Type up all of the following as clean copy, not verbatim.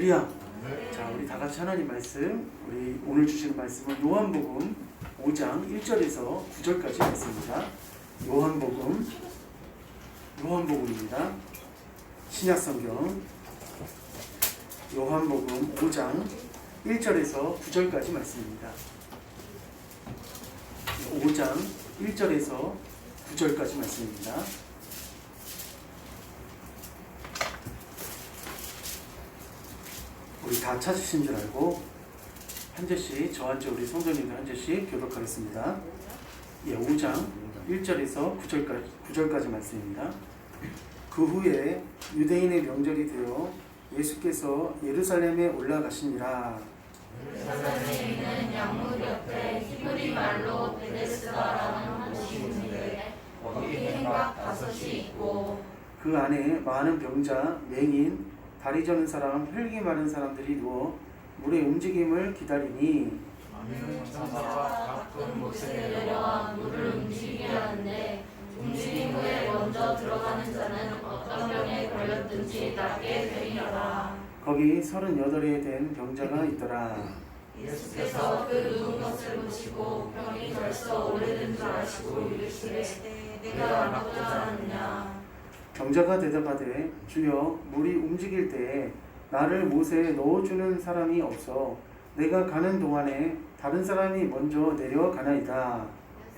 할렐루야. 자, 우리 다 같이 하나님 말씀, 우리 오늘 주시는 말씀은 요한복음 5장 1절에서 9절까지 말씀입니다. 요한복음입니다. 신약성경 요한복음 5장 1절에서 9절까지 말씀입니다. 5장 1절에서 9절까지 말씀입니다. 우리 다 찾으신 줄 알고 한 절씩 저한 절 우리 성도님들 한 절씩 교독하겠습니다. 5장 1절에서 9절까지 말씀입니다. 그 후에 유대인의 명절이 되어 예수께서 예루살렘에 올라가시니라. 예루살렘에 있는 양문 옆에 히브리 말로 베데스다라는 곳이 있는데 거기 행각 5이 있고 그 안에 많은 병자, 맹인, 다리 저는 사람, 혈기 마른 사람들이 누워 물의 움직임을 기다리니 천사가 가끔 못에 내려와 물을 움직이게 하는데 움직임 후에 먼저 들어가는 자는 어떤 병에 걸렸든지 낫게 되리라. 거기 38에 된 병자가 있더라. 예수께서 그 누운 것을 보시고 병이 벌써 오래된 줄 아시고 이르시되 내가 낫고자 하느냐. 병자가 대답하되 주여 물이 움직일 때에 나를 못에 넣어주는 사람이 없어 내가 가는 동안에 다른 사람이 먼저 내려가나이다.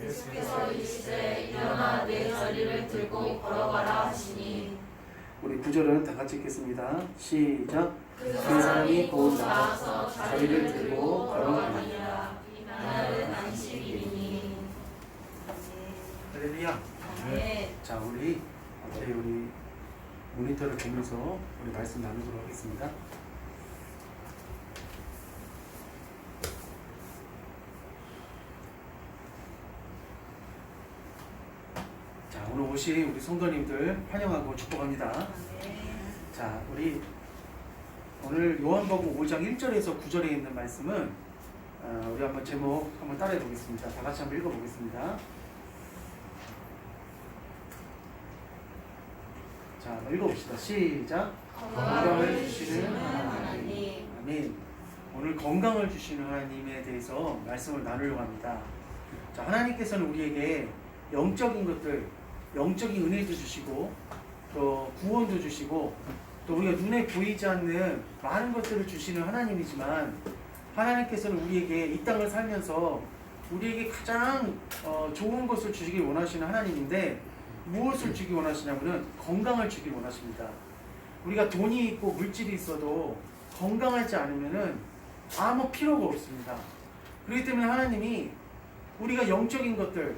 예수께서 이르시되 일어나 내 자리를 들고 걸어가라 하시니 우리 9절은 다 같이 읽겠습니다. 시작. 그 사람이 곧 나와서 자리를 들고 걸어가니라. 이날은 안식일이니. 할렐루야. 네. 자, 우리 모니터를 보면서 우리 말씀 나누도록 하겠습니다. 자, 오늘 오신 우리 성도님들 환영하고 축복합니다. 자, 우리 오늘 요한복음 5장 1절에서 9절에 있는 말씀은 우리 한번 제목 한번 따라해 보겠습니다. 다 같이 한번 읽어 보겠습니다. 자, 읽어봅시다. 시작. 건강을 주시는 하나님. 아멘. 오늘 건강을 주시는 하나님에 대해서 말씀을 나누려고 합니다. 자, 하나님께서는 우리에게 영적인 것들, 영적인 은혜도 주시고 또 구원도 주시고 또 우리가 눈에 보이지 않는 많은 것들을 주시는 하나님이지만 하나님께서는 우리에게 이 땅을 살면서 우리에게 가장 좋은 것을 주시길 원하시는 하나님인데 무엇을 주기 원하시냐면은 건강을 주기 원하십니다. 우리가 돈이 있고 물질이 있어도 건강하지 않으면은 아무 필요가 없습니다. 그렇기 때문에 하나님이 우리가 영적인 것들,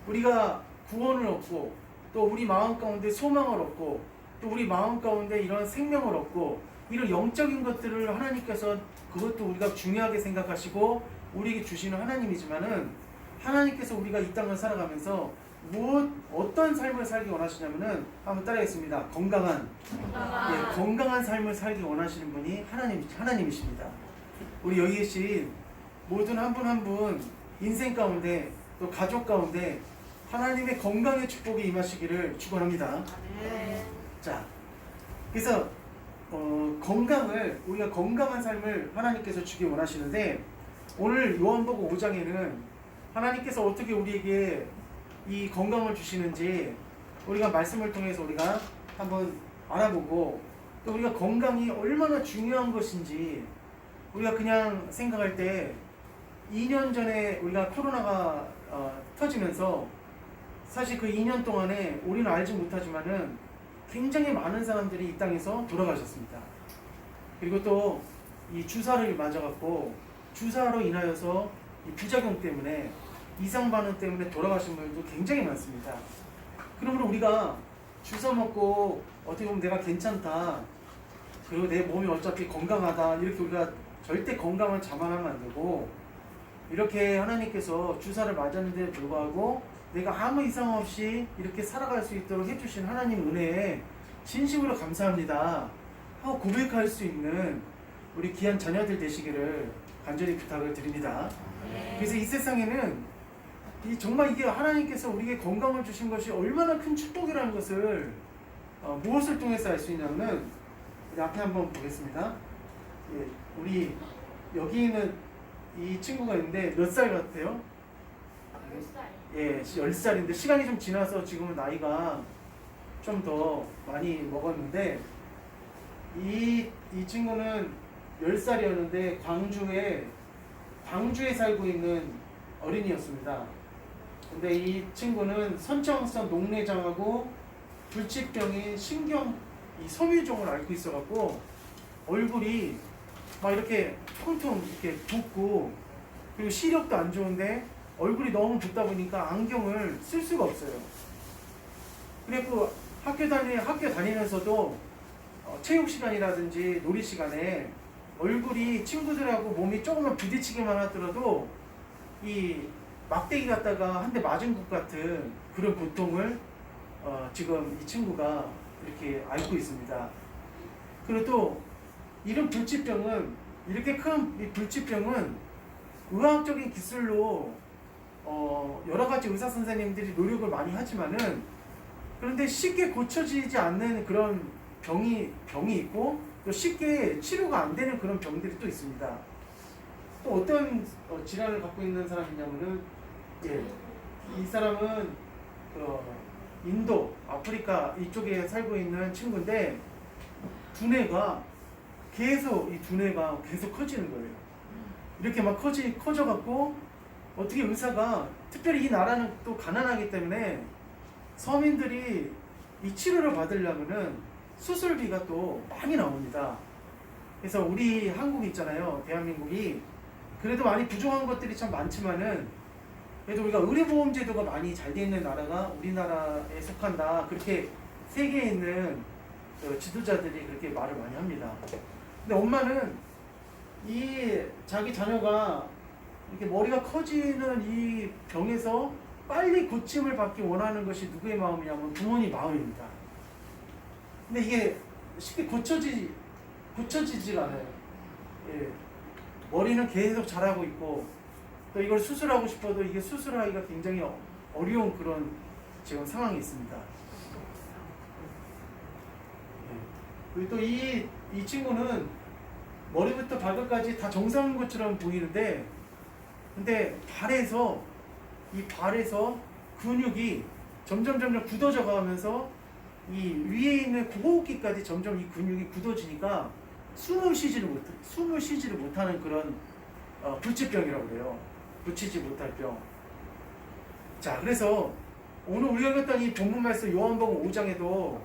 우리가 구원을 얻고 또 우리 마음 가운데 소망을 얻고 또 우리 마음 가운데 이런 생명을 얻고 이런 영적인 것들을 하나님께서 그것도 우리가 중요하게 생각하시고 우리에게 주시는 하나님이지만은 하나님께서 우리가 이 땅을 살아가면서 어떤 삶을 살기 원하시냐면은 한번 따라하겠습니다. 건강한 삶을 살기 원하시는 분이 하나님이십니다. 우리 여기 계신 모든 한 분 한 분 인생 가운데 또 가족 가운데 하나님의 건강의 축복이 임하시기를 축원합니다. 자, 그래서 우리가 건강한 삶을 하나님께서 주기 원하시는데 오늘 요한복음 5장에는 하나님께서 어떻게 우리에게 이 건강을 주시는지 우리가 말씀을 통해서 우리가 한번 알아보고 또 우리가 건강이 얼마나 중요한 것인지 우리가 그냥 생각할 때 2년 전에 우리가 코로나가 터지면서 사실 그 2년 동안에 우리는 알지 못하지만은 굉장히 많은 사람들이 이 땅에서 돌아가셨습니다. 그리고 또 이 주사를 맞아갖고 주사로 인하여서 이 부작용 때문에 이상 반응 때문에 돌아가신 분들도 굉장히 많습니다. 그러므로 우리가 주사 먹고 어떻게 보면 내가 괜찮다, 그리고 내 몸이 어차피 건강하다 이렇게 우리가 절대 건강을 자만하면 안 되고 이렇게 하나님께서 주사를 맞았는데 불구하고 내가 아무 이상 없이 이렇게 살아갈 수 있도록 해주신 하나님 은혜에 진심으로 감사합니다 하고 고백할 수 있는 우리 귀한 자녀들 되시기를 간절히 부탁을 드립니다. 그래서 이 세상에는 정말 이게 하나님께서 우리에게 건강을 주신 것이 얼마나 큰 축복이라는 것을 무엇을 통해서 알 수 있냐면 우리 앞에 한번 보겠습니다. 예, 우리 여기 있는 이 친구가 있는데 몇 살 같아요? 10살. 예, 10살인데 시간이 좀 지나서 지금은 나이가 좀 더 많이 먹었는데 이 친구는 10살이었는데 광주에 살고 있는 어린이였습니다. 근데 이 친구는 선천성 녹내장하고 불치병인 이 섬유종을 앓고 있어갖고 얼굴이 막 이렇게 퉁퉁 이렇게 붓고 그리고 시력도 안 좋은데 얼굴이 너무 붓다 보니까 안경을 쓸 수가 없어요. 그래갖고 학교 다니면서도 체육 시간이라든지 놀이 시간에 얼굴이 친구들하고 몸이 조금만 부딪히기만 하더라도 이 막대기 갖다가 한 대 맞은 것 같은 그런 고통을 지금 이 친구가 이렇게 앓고 있습니다. 그리고 또 이런 불치병은 이렇게 큰 이 불치병은 의학적인 기술로 여러 가지 의사 선생님들이 노력을 많이 하지만은 그런데 쉽게 고쳐지지 않는 그런 병이 있고 또 쉽게 치료가 안 되는 그런 병들이 또 있습니다. 또 어떤 질환을 갖고 있는 사람이냐면은 이 사람은 인도, 아프리카 이쪽에 살고 있는 친구인데 두뇌가 계속 커지는 거예요. 이렇게 막 커져갖고 어떻게 의사가 특별히 이 나라는 또 가난하기 때문에 서민들이 이 치료를 받으려면은 수술비가 또 많이 나옵니다. 그래서 우리 한국 있잖아요. 대한민국이 그래도 많이 부족한 것들이 참 많지만은 그래도 우리가 의료보험제도가 많이 잘 돼 있는 나라가 우리나라에 속한다. 그렇게 세계에 있는 지도자들이 그렇게 말을 많이 합니다. 근데 엄마는 이 자기 자녀가 이렇게 머리가 커지는 이 병에서 빨리 고침을 받기 원하는 것이 누구의 마음이냐면 부모님 마음입니다. 근데 이게 쉽게 고쳐지질 않아요. 예. 머리는 계속 자라고 있고 또 이걸 수술하고 싶어도 이게 수술하기가 굉장히 어려운 그런 지금 상황이 있습니다. 예. 그리고 또 이 친구는 머리부터 발끝까지 다 정상인 것처럼 보이는데 근데 발에서 근육이 점점 굳어져 가면서 이 위에 있는 호흡기까지 점점 이 근육이 굳어지니까 숨을 쉬지를 못하는 그런 불치병이라고 그래요. 붙이지 못할 병. 자, 그래서 오늘 우리가 읽었던 이 본문 말씀 요한복음 5장에도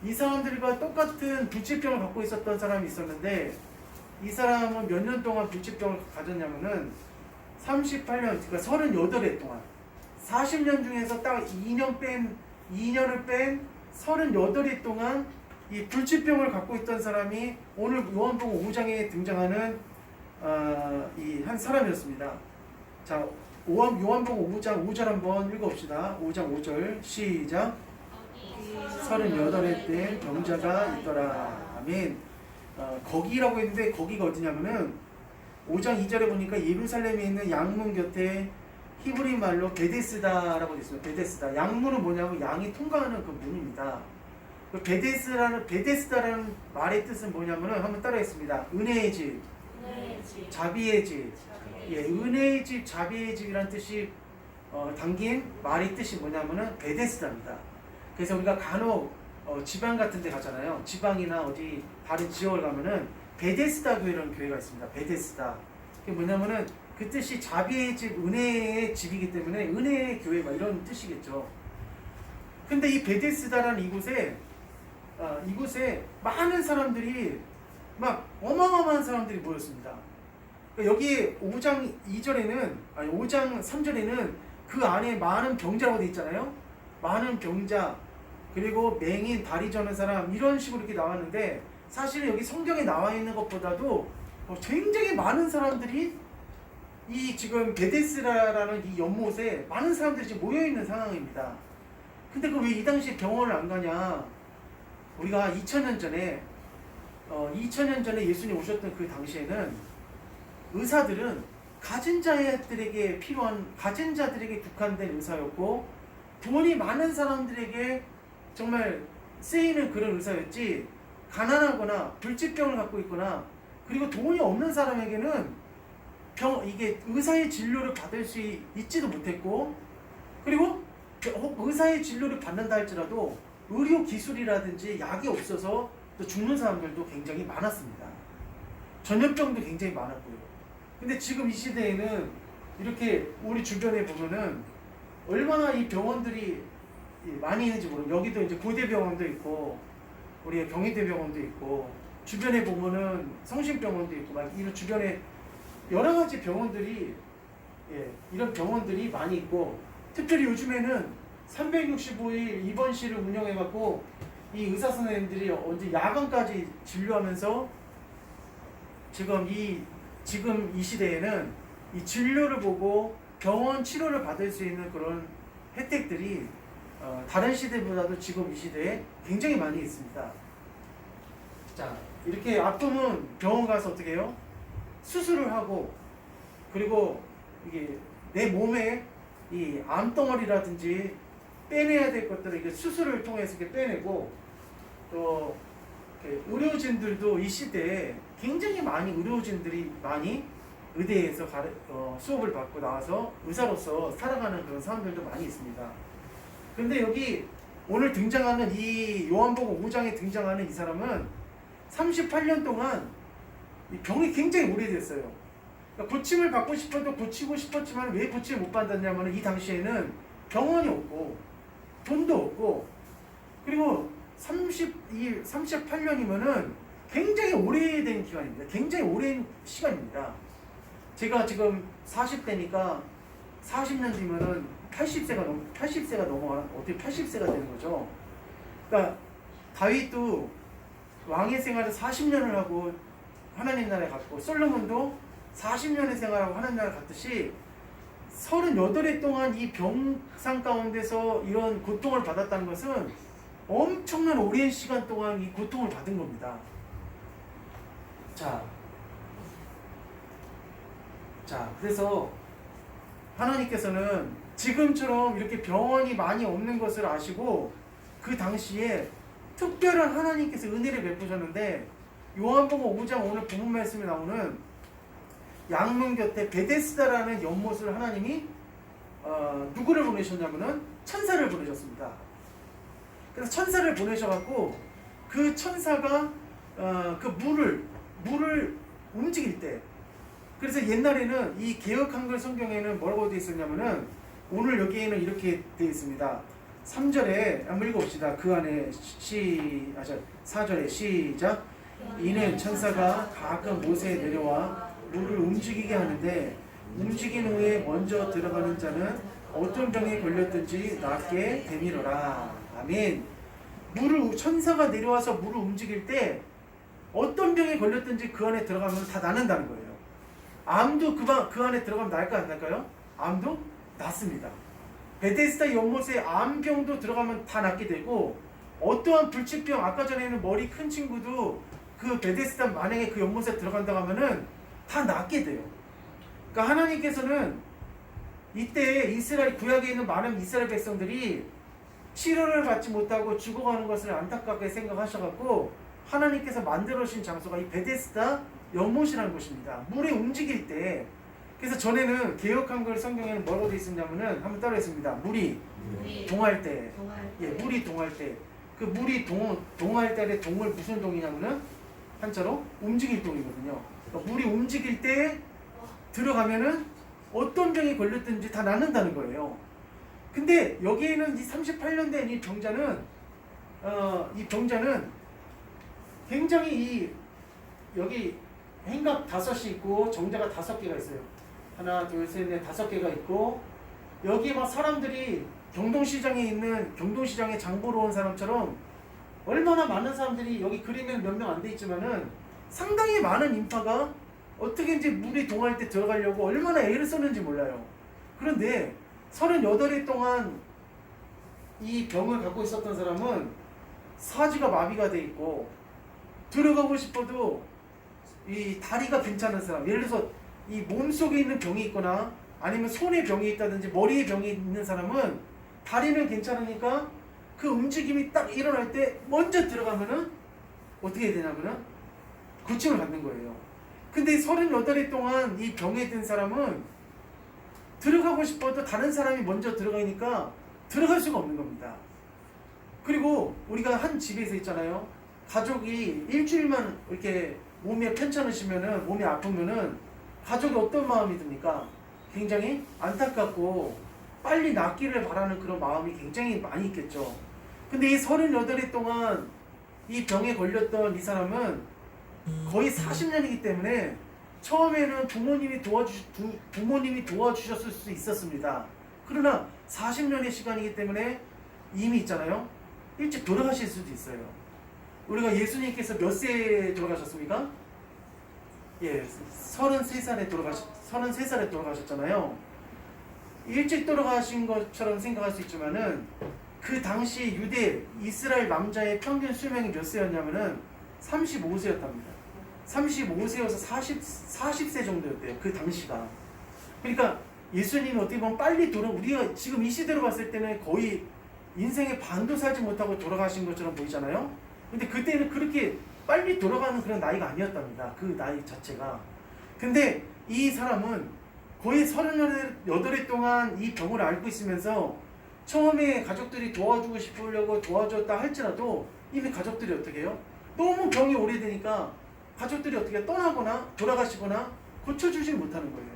이 사람들과 똑같은 불치병을 갖고 있었던 사람이 있었는데 이 사람은 몇 년 동안 불치병을 가졌냐면은 38년, 그러니까 38해 동안 40년 중에서 딱 2년을 뺀 38해 동안 이 불치병을 갖고 있던 사람이 오늘 요한복음 5장에 등장하는 이 한 사람이었습니다. 자, 요한복음 5장 5절 한번 읽어봅시다. 5장 5절 시작. 38해 때 병자가 있더라. 아멘. 거기라고 했는데 거기가 어디냐면은 5장 2절에 보니까 예루살렘에 있는 양문 곁에 히브리 말로 베데스다라고 되어 있습니다. 베데스다. 양문은 뭐냐면 양이 통과하는 그 문입니다. 그 베데스다라는 말의 뜻은 뭐냐면은 한번 따라하겠습니다. 은혜의 집, 자비의 집. 예, 은혜의 집, 자비의 집이란 뜻이 담긴 말의 뜻이 뭐냐면은 베데스다입니다. 그래서 우리가 간혹 지방 같은 데 가잖아요. 지방이나 어디 다른 지역을 가면은 베데스다 교회라는 교회가 있습니다. 베데스다. 그게 뭐냐면은 그 뜻이 자비의 집, 은혜의 집이기 때문에 은혜의 교회 막 이런 뜻이겠죠. 근데 이 베데스다라는 이곳에 많은 사람들이 막 어마어마한 사람들이 모였습니다. 여기 5장 3절에는 그 안에 많은 병자라고 되어 있잖아요. 많은 병자, 그리고 맹인, 다리 저는 사람 이런 식으로 이렇게 나왔는데 사실은 여기 성경에 나와 있는 것보다도 굉장히 많은 사람들이 이 지금 베데스다라는 이 연못에 많은 사람들이 지금 모여 있는 상황입니다. 근데 그 왜 이 당시에 병원을 안 가냐? 우리가 2000년 전에 예수님 오셨던 그 당시에는 의사들은 가진 자들에게 국한된 의사였고 돈이 많은 사람들에게 정말 쓰이는 그런 의사였지 가난하거나 불치병을 갖고 있거나 그리고 돈이 없는 사람에게는 이게 의사의 진료를 받을 수 있지도 못했고, 그리고 의사의 진료를 받는다 할지라도 의료 기술이라든지 약이 없어서 또 죽는 사람들도 굉장히 많았습니다. 전염병도 굉장히 많았고요. 근데 지금 이 시대에는 이렇게 우리 주변에 보면은 얼마나 이 병원들이 많이 있는지 모르고, 여기도 이제 고대병원도 있고 우리 경희대병원도 있고, 주변에 보면은 성심병원도 있고, 막 이런 주변에 여러 가지 병원들이, 이런 병원들이 많이 있고, 특별히 요즘에는 365일 입원실을 운영해갖고 이 의사 선생님들이 언제 야간까지 진료하면서 지금 이 시대에는 이 진료를 보고 병원 치료를 받을 수 있는 그런 혜택들이 다른 시대보다도 지금 이 시대에 굉장히 많이 있습니다. 자, 이렇게 아프면 병원 가서 어떻게 해요? 수술을 하고, 그리고 이게 내 몸에 이 암덩어리라든지 빼내야 될 것들을 이렇게 수술을 통해서 이렇게 빼내고, 또 의료진들도 이 시대에 굉장히 많이 의료진들이 많이 의대에서 수업을 받고 나와서 의사로서 살아가는 그런 사람들도 많이 있습니다. 근데 여기 오늘 등장하는 이 요한복음 5장에 등장하는 이 사람은 38년 동안 이 병이 굉장히 오래됐어요. 그러니까 고침을 받고 싶어도 고치고 싶었지만 왜 고침을 못 받았냐면 이 당시에는 병원이 없고 돈도 없고, 그리고 38년이면은 굉장히 오래된 기간입니다. 굉장히 오랜 시간입니다. 제가 지금 40대니까 40년 뒤면은 80세가 넘어가는, 어떻게 80세가 되는 거죠. 그러니까 다윗도 왕의 생활을 40년을 하고 하나님 나라에 갔고, 솔로몬도 40년의 생활하고 하나님 나라에 갔듯이 38해 동안 이 병상 가운데서 이런 고통을 받았다는 것은 엄청난 오랜 시간 동안 이 고통을 받은 겁니다. 자, 그래서 하나님께서는 지금처럼 이렇게 병원이 많이 없는 것을 아시고 그 당시에 특별한 하나님께서 은혜를 베푸셨는데, 요한복음 5장 오늘 본문 말씀에 나오는 양문 곁에 베데스다라는 연못을 하나님이 누구를 보내셨냐면은 천사를 보내셨습니다. 그래서 천사를 보내셔갖고 그 천사가 그 물을 움직일 때, 그래서 옛날에는 이 개역 한글 성경에는 뭐라고 되어 있었냐면은, 오늘 여기에는 이렇게 되어 있습니다. 3절에 한번 읽어봅시다. 그 안에 4절에 시작. 이는 천사가 가끔 모세에 내려와 물을 움직이게 하는데, 움직인 후에 먼저 들어가는 자는 어떤 병에 걸렸든지 낫게 되미로라. 아멘. 천사가 내려와서 물을 움직일 때 어떤 병에 걸렸든지 그 안에 들어가면 다 낫는다는 거예요. 암도 그 안에 들어가면 날까 안 날까요? 암도 낫습니다. 베데스다 연못에 암병도 들어가면 다 낫게 되고, 어떠한 불치병, 아까 전에는 머리 큰 친구도 그 베데스다 만약에 그 연못에 들어간다고 하면은 다 낫게 돼요. 그러니까 하나님께서는 이때 이스라엘 구약에 있는 많은 이스라엘 백성들이 치료를 받지 못하고 죽어가는 것을 안타깝게 생각하셔갖고 하나님께서 만들어주신 장소가 이 베데스다 연못이라는 곳입니다. 물이 움직일 때, 그래서 전에는 개역 한글 성경에는 뭐라고 되어 있었냐면은 한번 따라했습니다. 물이 동할 때, 물이 동할 때, 그 물이 동할 때의 동을 무슨 동이냐면은 한자로 움직일 동이거든요. 그러니까 물이 움직일 때 들어가면은 어떤 병이 걸렸든지 다 낫는다는 거예요. 근데 여기에는 이 38년 된 이 병자는 굉장히 여기 행각 5이 있고 정자가 5개가 있어요. 하나, 둘, 셋, 넷, 5개가 있고, 여기 막 사람들이 경동시장에 장 보러 온 사람처럼 얼마나 많은 사람들이, 여기 그림에는 몇 명 안 돼 있지만은 상당히 많은 인파가 어떻게 이제 물이 동할 때 들어가려고 얼마나 애를 썼는지 몰라요. 그런데 38해 동안 이 병을 갖고 있었던 사람은 사지가 마비가 돼 있고, 들어가고 싶어도 이 다리가 괜찮은 사람, 예를 들어서 이 몸속에 있는 병이 있거나 아니면 손에 병이 있다든지 머리에 병이 있는 사람은 다리는 괜찮으니까 그 움직임이 딱 일어날 때 먼저 들어가면은 어떻게 되냐면은 고침을 받는 거예요. 근데 38일 동안 이 병에 든 사람은 들어가고 싶어도 다른 사람이 먼저 들어가니까 들어갈 수가 없는 겁니다. 그리고 우리가 한 집에서 있잖아요. 가족이 일주일만 이렇게 몸에 편찮으시면은, 몸이 아프면은 가족이 어떤 마음이 듭니까? 굉장히 안타깝고 빨리 낫기를 바라는 그런 마음이 굉장히 많이 있겠죠. 근데 이 38일 동안 이 병에 걸렸던 이 사람은 거의 40년이기 때문에 처음에는 부모님이 도와주셨을 수 있었습니다. 그러나 40년의 시간이기 때문에 이미 있잖아요. 일찍 돌아가실 수도 있어요. 우리가 예수님께서 몇 세에 돌아가셨습니까? 예, 33살에 돌아가셨잖아요. 일찍 돌아가신 것처럼 생각할 수 있지만은 그 당시 유대 이스라엘 남자의 평균 수명이 몇 세였냐면은 35세였답니다. 35세여서 40세 정도였대요. 그 당시가. 그러니까 예수님이 어떻게 보면 빨리 우리가 지금 이 시대로 봤을 때는 거의 인생의 반도 살지 못하고 돌아가신 것처럼 보이잖아요. 근데 그때는 그렇게 빨리 돌아가는 그런 나이가 아니었답니다. 그 나이 자체가. 근데 이 사람은 거의 38일 동안 이 병을 앓고 있으면서 처음에 가족들이 도와주고 싶으려고 도와줬다 할지라도 이미 가족들이 어떻게 해요? 너무 병이 오래되니까 가족들이 어떻게 떠나거나 돌아가시거나 고쳐주지 못하는 거예요.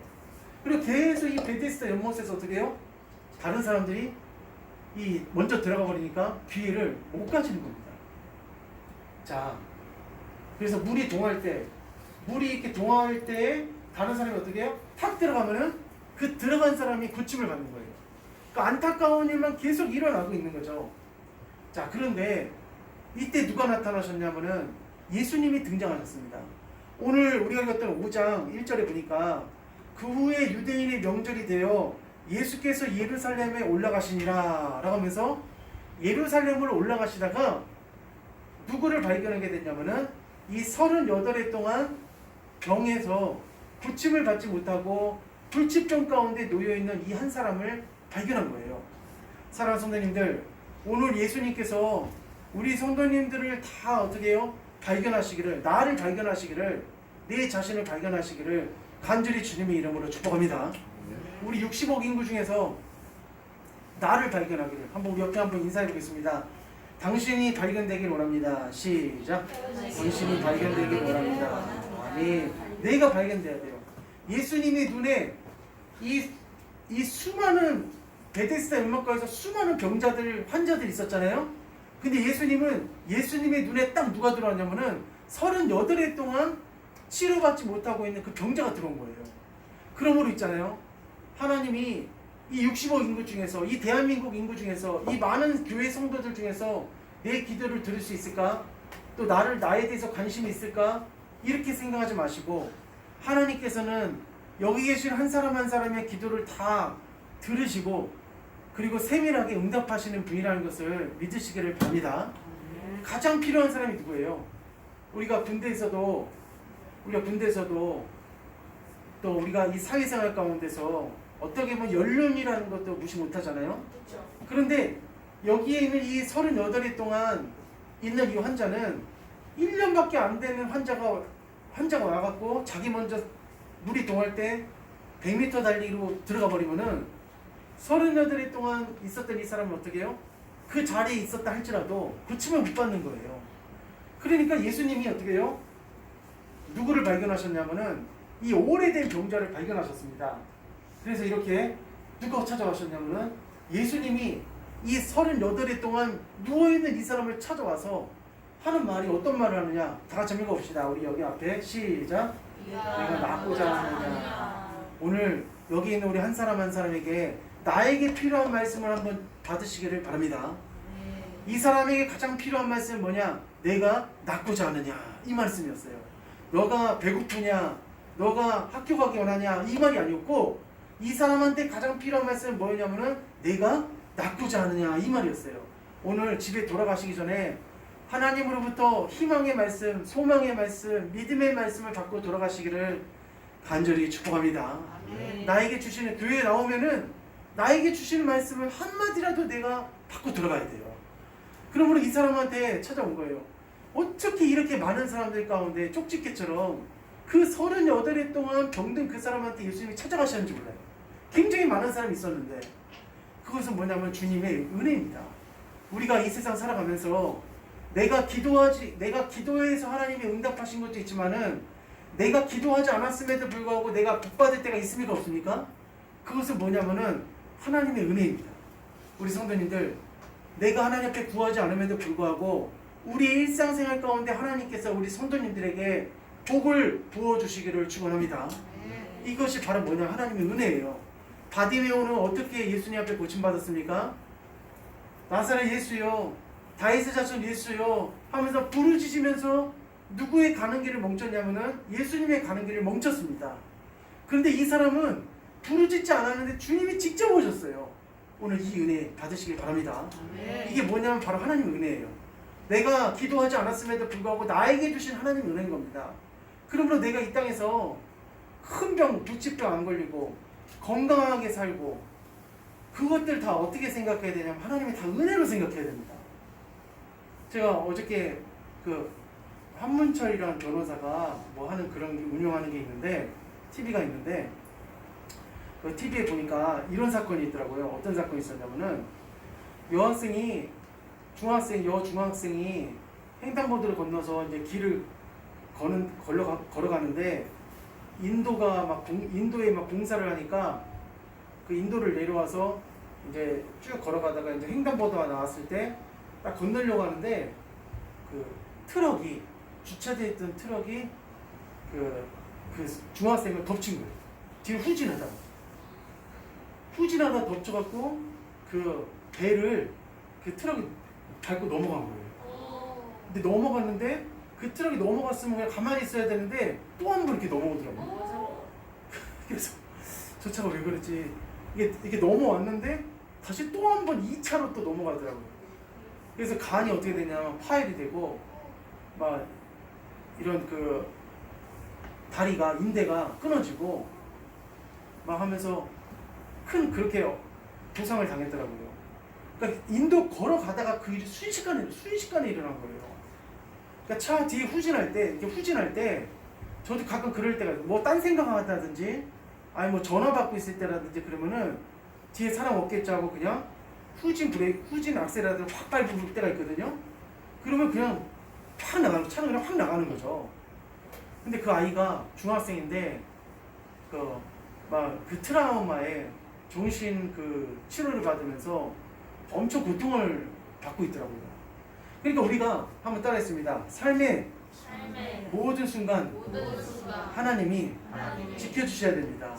그리고 계속 이 베데스다 연못에서 어떻게 해요? 다른 사람들이 먼저 들어가 버리니까 기회를 못 가지는 겁니다. 자, 그래서 물이 이렇게 동할 때 다른 사람이 어떻게 해요? 탁 들어가면은 그 들어간 사람이 고침을 받는 거예요. 그러니까 안타까운 일만 계속 일어나고 있는 거죠. 자, 그런데 이때 누가 나타나셨냐면은 예수님이 등장하셨습니다. 오늘 우리가 읽었던 5장 1절에 보니까 그 후에 유대인의 명절이 되어 예수께서 예루살렘에 올라가시니라 라고 하면서 예루살렘으로 올라가시다가 누구를 발견하게 됐냐면은 이 38일 동안 병에서 고침을 받지 못하고 불치병 가운데 놓여있는 이 한 사람을 발견한 거예요. 사랑하는 성도님들, 오늘 예수님께서 우리 성도님들을 다 어떻게 해요? 발견하시기를, 나를 발견하시기를, 내 자신을 발견하시기를 간절히 주님의 이름으로 축복합니다. 우리 60억 인구 중에서 나를 발견하기를, 한번 우리 옆에 한번 인사해 보겠습니다. 당신이 발견되길 원합니다. 시작. 당신이 발견되길 원합니다. 아멘. 내가 발견돼야 돼요. 예수님의 눈에 이 수많은 베데스다 연못가에서 수많은 병자들, 환자들이 있었잖아요. 근데 예수님은 예수님의 눈에 딱 누가 들어왔냐면은 38일 동안 치료받지 못하고 있는 그 병자가 들어온 거예요. 그러므로 있잖아요. 하나님이 이 60억 인구 중에서, 이 대한민국 인구 중에서, 이 많은 교회 성도들 중에서 내 기도를 들을 수 있을까? 또 나에 대해서 관심이 있을까? 이렇게 생각하지 마시고 하나님께서는 여기 계신 한 사람 한 사람의 기도를 다 들으시고 그리고 세밀하게 응답하시는 분이라는 것을 믿으시기를 바랍니다. 가장 필요한 사람이 누구예요? 우리가 군대에서도 또 우리가 이 사회생활 가운데서 어떻게 보면 연륜이라는 것도 무시 못하잖아요. 그런데 여기에 있는 이 38일 동안 있는 이 환자는 1년밖에 안 되는 환자가 와갖고 자기 먼저 물이 동할 때 100m 달리기로 들어가 버리면은 38일 동안 있었던 이 사람은 어떻게 해요? 그 자리에 있었다 할지라도 고침을 못 받는 거예요. 그러니까 예수님이 어떻게 해요? 누구를 발견하셨냐면은 이 오래된 병자를 발견하셨습니다. 그래서 이렇게 누가 찾아가셨냐면은 예수님이 이 38일 동안 누워있는 이 사람을 찾아와서 하는 말이 어떤 말을 하느냐? 다 같이 한번 읽어봅시다. 우리 여기 앞에 시작. 내가 낫고자 하느냐. 오늘 여기 있는 우리 한 사람 한 사람에게 나에게 필요한 말씀을 한번 받으시기를 바랍니다. 이 사람에게 가장 필요한 말씀은 뭐냐? 내가 낫고자 하느냐. 이 말씀이었어요. 너가 배고프냐? 너가 학교 가기 원하냐? 이 말이 아니었고 이 사람한테 가장 필요한 말씀은 뭐였냐면은 내가 낫고자 하느냐. 이 말이었어요. 오늘 집에 돌아가시기 전에 하나님으로부터 희망의 말씀, 소망의 말씀, 믿음의 말씀을 받고 돌아가시기를 간절히 축복합니다. 나에게 주시는, 교회에 나오면은 나에게 주시는 말씀을 한마디라도 내가 받고 들어가야 돼요. 그러므로 이 사람한테 찾아온 거예요. 어떻게 이렇게 많은 사람들 가운데 쪽집게처럼 그 38해 동안 병든 그 사람한테 예수님이 찾아가셨는지 몰라요. 굉장히 많은 사람이 있었는데 그것은 뭐냐면 주님의 은혜입니다. 우리가 이 세상 살아가면서 내가 기도해서 하나님이 응답하신 것도 있지만은 내가 기도하지 않았음에도 불구하고 내가 복받을 때가 있습니까 없습니까? 그것은 뭐냐면은 하나님의 은혜입니다. 우리 성도님들, 내가 하나님 앞에 구하지 않음에도 불구하고 우리 일상생활 가운데 하나님께서 우리 성도님들에게 복을 부어주시기를 축원합니다. 이것이 바로 뭐냐? 하나님의 은혜예요. 바디메오는 어떻게 예수님 앞에 고침받았습니까? 나사렛 예수요, 다윗의 자손 예수요 하면서 부르짖으면서 누구의 가는 길을 멈췄냐면은 예수님의 가는 길을 멈췄습니다. 그런데 이 사람은 부르짖지 않았는데 주님이 직접 오셨어요. 오늘 이 은혜 받으시길 바랍니다. 이게 뭐냐면 바로 하나님의 은혜예요. 내가 기도하지 않았음에도 불구하고 나에게 주신 하나님의 은혜인 겁니다. 그러므로 내가 이 땅에서 큰 병, 불치병 안 걸리고 건강하게 살고 그것들 다 어떻게 생각해야 되냐면 하나님이 다 은혜로 생각해야 됩니다. 제가 어저께 그 한문철이라는 변호사가 뭐 하는 그런 운영하는 게 있는데 TV가 있는데 그 TV에 보니까 이런 사건이 있더라고요. 어떤 사건이 있었냐면은 여중학생이 횡단보도를 건너서 이제 길을 걸어가는데 인도에 막 공사를 하니까 그 인도를 내려와서 이제 쭉 걸어가다가 이제 횡단보도가 나왔을 때 딱 건너려고 하는데 그 트럭이 주차되어 있던 트럭이 그 중학생을 덮친 거예요. 뒤에 후진하다 덮쳐갖고 그 배를 그 트럭이 밟고 넘어간 거예요. 근데 넘어갔는데 그 트럭이 넘어갔으면 그냥 가만히 있어야 되는데 또 한 번 이렇게 넘어오더라고요. 그래서 저 차가 왜 그랬지? 이게 넘어왔는데 다시 또 한 번 2차로 또 넘어가더라고요. 그래서 간이 어떻게 되냐면 파열이 되고 막 이런 그 다리가 인대가 끊어지고 막 하면서 큰 그렇게 부상을 당했더라고요. 그러니까 인도 걸어가다가 그 일이 순식간에 일어난 거예요. 그러니까 차 뒤에 후진할 때 저도 가끔 그럴 때가 뭐 딴 생각한다든지 아니 뭐 전화 받고 있을 때라든지 그러면은 뒤에 사람 없겠지 하고 그냥 후진 악셀이라도 확 밟을 때가 있거든요. 그러면 그냥 차는 그냥 확 나가는 거죠. 근데 그 아이가 중학생인데 그 트라우마에 정신 치료를 받으면서 엄청 고통을 받고 있더라고요. 그러니까 우리가 한번 따라했습니다. 삶의 모든 순간 하나님이 지켜주셔야 됩니다.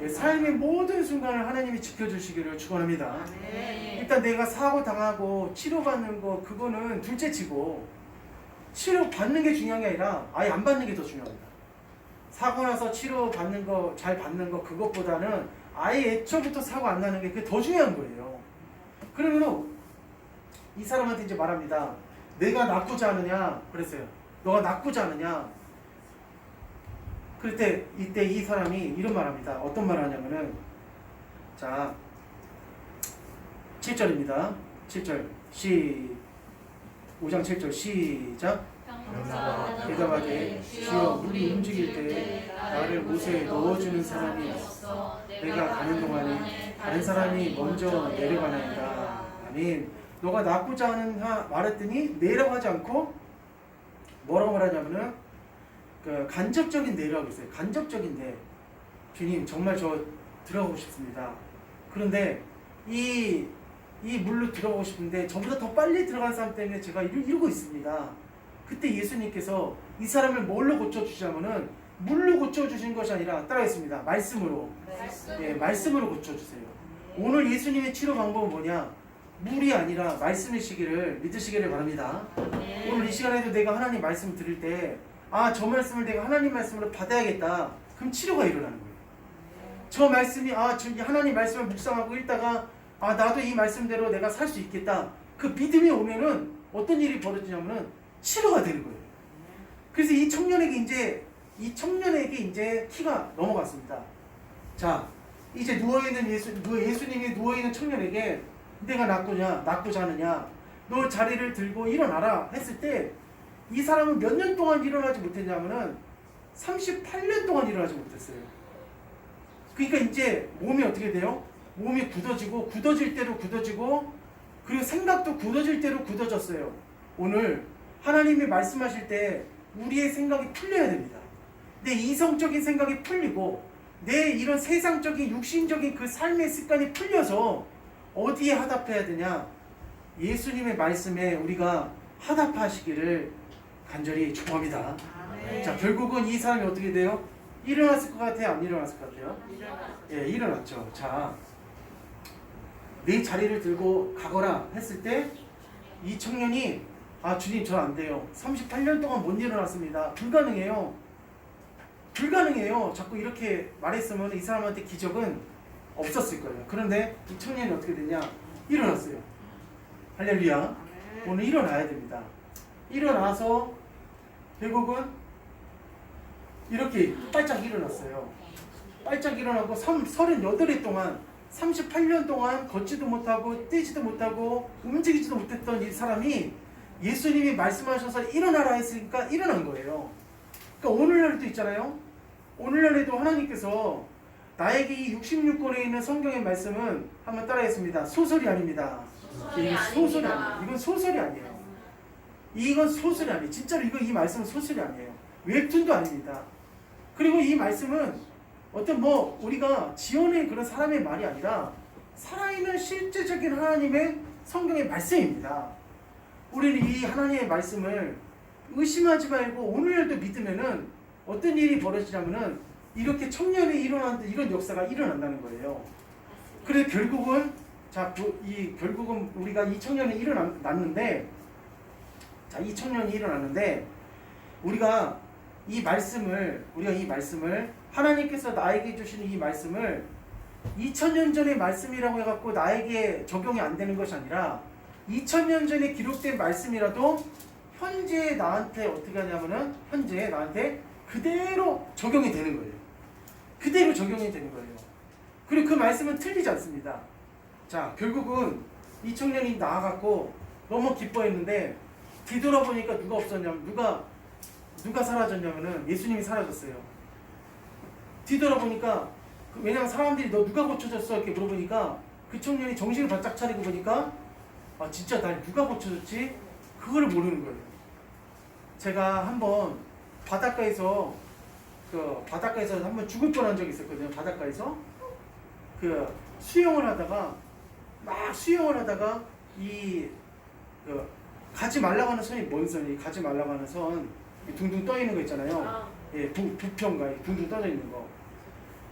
삶의 모든 순간을 하나님이 지켜주시기를 축원합니다. 일단 내가 사고 당하고 치료받는 거 그거는 둘째치고 치료받는 게 중요한 게 아니라 아예 안 받는 게 더 중요합니다. 사고 나서 치료받는 거 잘 받는 거 그것보다는 아예 애초부터 사고 안 나는 게 그게 더 중요한 거예요. 그러면 이 사람한테 이제 말합니다. 내가 낫고자 하느냐 그랬어요. 너가 낫고자 하느냐. 그럴 때 이때 이 사람이 이런 말합니다. 어떤 말 하냐면은 자 7절입니다. 7절 5장 7절 시작. 대답하되 주여 물이 움직일 때 나를 못에 넣어주는 사람이 없어 내가 가는 동안에 다른 사람이 먼저 내려가나이다. 아멘. 너가 낫고자 하는 말했더니 내려가지 않고 뭐라고 말하냐면은 그 간접적인 내려가고 있어요. 간접적인데 주님 정말 저 들어가고 싶습니다. 그런데 이 물로 들어가고 싶은데 저보다 더 빨리 들어간 사람 때문에 제가 이러고 있습니다. 그때 예수님께서 이 사람을 뭘로 고쳐주시냐면은 물로 고쳐주신 것이 아니라 따라했습니다. 말씀으로. 말씀으로 고쳐주세요. 오늘 예수님의 치료 방법은 뭐냐? 물이 아니라 말씀이시기를 믿으시기를 바랍니다. 오늘 이 시간에도 내가 하나님 말씀을 들을 때 저 말씀을 내가 하나님 말씀으로 받아야겠다. 그럼 치료가 일어나는 거예요. 저 말씀이 하나님 말씀을 묵상하고 읽다가 나도 이 말씀대로 내가 살 수 있겠다. 그 믿음이 오면은 어떤 일이 벌어지냐면은 치료가 되는 거예요. 그래서 이 청년에게 이제 키가 넘어갔습니다. 자, 이제 예수님이 누워있는 청년에게 내가 낫고자 하느냐, 너 자리를 들고 일어나라 했을 때 이 사람은 몇 년 동안 일어나지 못했냐면은 38년 동안 일어나지 못했어요. 그러니까 이제 몸이 어떻게 돼요? 몸이 굳어지고 굳어질 대로 굳어지고 그리고 생각도 굳어질 대로 굳어졌어요. 오늘 하나님이 말씀하실 때 우리의 생각이 풀려야 됩니다. 내 이성적인 생각이 풀리고 내 이런 세상적인 육신적인 그 삶의 습관이 풀려서 어디에 화답해야 되냐? 예수님의 말씀에 우리가 화답하시기를 간절히 축복합니다. 자, 결국은 이 사람이 어떻게 돼요? 일어났을 것 같아요? 안 일어났을 것 같아요? 예, 일어났죠. 자, 내 자리를 들고 가거라 했을 때 이 청년이 아, 주님 저 안 돼요. 38년 동안 못 일어났습니다. 불가능해요. 불가능해요. 자꾸 이렇게 말했으면 이 사람한테 기적은 없었을 거예요. 그런데 이 청년이 어떻게 됐냐? 일어났어요. 할렐루야. 오늘 일어나야 됩니다. 일어나서 결국은 이렇게 빨짝 일어났어요. 빨짝 일어나고 38회 동안 38년 동안 걷지도 못하고 뛰지도 못하고 움직이지도 못했던 이 사람이 예수님이 말씀하셔서 일어나라 했으니까 일어난 거예요. 그러니까 오늘날도 있잖아요. 오늘날에도 하나님께서 나에게 이 66권에 있는 성경의 말씀은 한번 따라하겠습니다. 소설이 아닙니다. 이건 소설이 아니에요. 이건 소설이 아니에요. 이건 소설이 아니에요. 진짜로 이 말씀은 소설이 아니에요. 웹툰도 아닙니다. 그리고 이 말씀은 어떤 우리가 지어낸 그런 사람의 말이 아니라 살아있는 실제적인 하나님의 성경의 말씀입니다. 우리는 이 하나님의 말씀을 의심하지 말고 오늘날도 믿으면은 어떤 일이 벌어지냐면은 이렇게 청년이 일어나는 이런 역사가 일어난다는 거예요. 그래서 결국은 결국은 우리가 이 청년이 일어났는데 이 청년이 일어났는데 우리가 이 말씀을 하나님께서 나에게 주시는 이 말씀을 2000년 전의 말씀이라고 해갖고 나에게 적용이 안 되는 것이 아니라 2000년 전에 기록된 말씀이라도 현재 나한테 어떻게 하냐면은 현재 나한테 그대로 적용이 되는 거예요. 그대로 적용이 되는 거예요. 그리고 그 말씀은 틀리지 않습니다. 자, 결국은 이 청년이 나와갖고 너무 기뻐했는데 뒤돌아보니까 누가 없었냐면 누가 사라졌냐면은 예수님이 사라졌어요. 뒤돌아보니까 왜냐면 사람들이 너 누가 고쳐줬어? 이렇게 물어보니까 그 청년이 정신을 바짝 차리고 보니까 아 진짜 날 누가 고쳐줬지? 그거를 모르는 거예요. 제가 한번 바닷가에서 한번 죽을 뻔한 적이 있었거든요. 바닷가에서 수영을 하다가 가지 말라고 하는 선이 뭔 선이? 가지 말라고 하는 선 둥둥 떠 있는 거 있잖아요. 예, 부평가 둥둥 떠져 있는 거.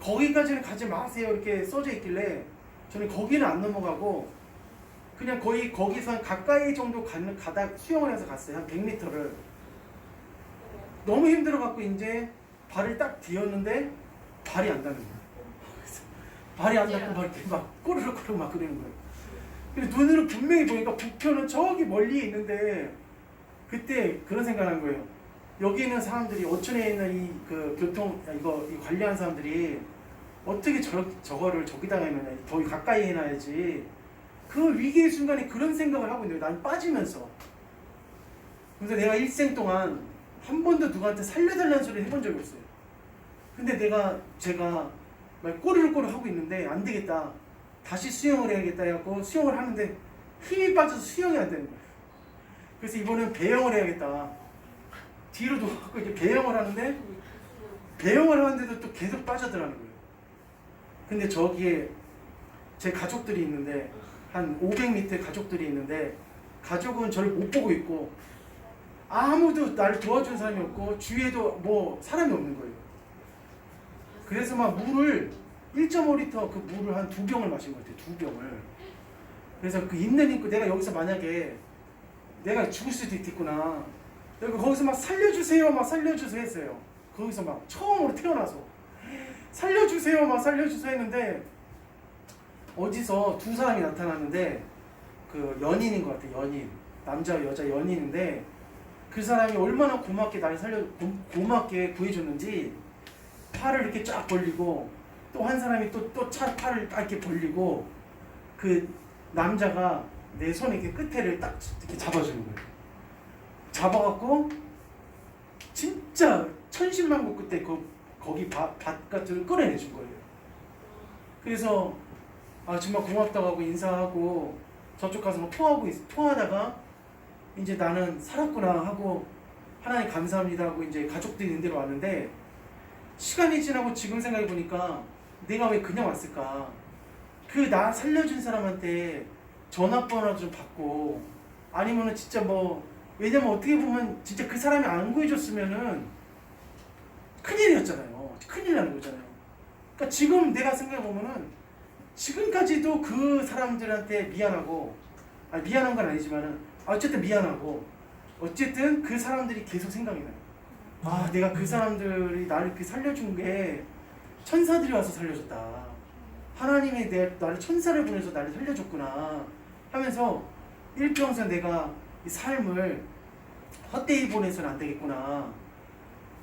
거기까지는 가지 마세요 이렇게 써져 있길래 저는 거기는 안 넘어가고 그냥 거의 거기서 가까이 정도 가다 수영을 해서 갔어요. 한 100m를. 너무 힘들어갖고 이제 발을 딱 디었는데 발이 안 닿는 거예요. 발이 안 닿고 막 이렇게 막 꼬르륵 막 그러는 거예요. 근데 눈으로 분명히 보니까 부표는 저기 멀리 있는데 그때 그런 생각을 한 거예요. 여기 있는 사람들이 어촌에 있는 이거 관리하는 사람들이 어떻게 저거를 저기다가 해놓냐, 더 가까이 해놔야지. 그 위기의 순간에 그런 생각을 하고 있는 거예요. 난 빠지면서. 그래서 내가 일생 동안 한 번도 누구한테 살려달라는 소리를 해본 적이 없어요. 근데 제가 막 꼬르륵 하고 있는데 안 되겠다. 다시 수영을 해야겠다 해갖고 수영을 하는데 힘이 빠져서 수영이 안 되는 거예요. 그래서 이번엔 배영을 해야겠다. 뒤로 누워갖고 이제 배영을 하는데도 또 계속 빠져들어가는 거예요. 근데 저기에 제 가족들이 있는데 한 500m 가족들이 있는데 가족은 저를 못 보고 있고 아무도 나를 도와준 사람이 없고 주위에도 사람이 없는 거예요. 그래서 막 물을 1.5리터 그 물을 한 2병을 마신 것 같아요. 2병을. 그래서 그 있는 힘고 내가 여기서 만약에 내가 죽을 수도 있겠구나. 거기서 막 살려주세요 했어요. 거기서 막 처음으로 태어나서 살려주세요 했는데 어디서 두 사람이 나타났는데 그 연인인 것 같아요. 연인. 남자 여자 연인인데 그 사람이 얼마나 고맙게 나를 고맙게 구해줬는지 팔을 이렇게 쫙 벌리고 또 한 사람이 또 팔을 딱 이렇게 벌리고 그 남자가 내 손에 이렇게 끝에를 딱 이렇게 잡아주는 거예요. 잡아갖고 진짜 천신만고 끝에 거기 밭 같은 걸 끌어내 준 거예요. 그래서 정말 고맙다고 하고 인사하고 저쪽 가서 막 토하다가 이제 나는 살았구나 하고 하나님 감사합니다 하고 이제 가족들이 있는 데로 왔는데, 시간이 지나고 지금 생각해 보니까 내가 왜 그냥 왔을까? 그 나 살려준 사람한테 전화번호라도 좀 받고, 아니면은 진짜 왜냐면 어떻게 보면 진짜 그 사람이 안 구해줬으면은 큰일이었잖아요. 큰일 나는 거잖아요. 그러니까 지금 내가 생각해 보면은 지금까지도 그 사람들한테 미안하고, 미안한 건 아니지만은 어쨌든 미안하고, 어쨌든 그 사람들이 계속 생각이 나요. 내가 그 사람들이 나를 이렇게 살려준 게 천사들이 와서 살려줬다. 하나님이 나를 천사를 보내서 나를 살려줬구나 하면서 일평생 내가 이 삶을 헛되이 보내서는 안 되겠구나.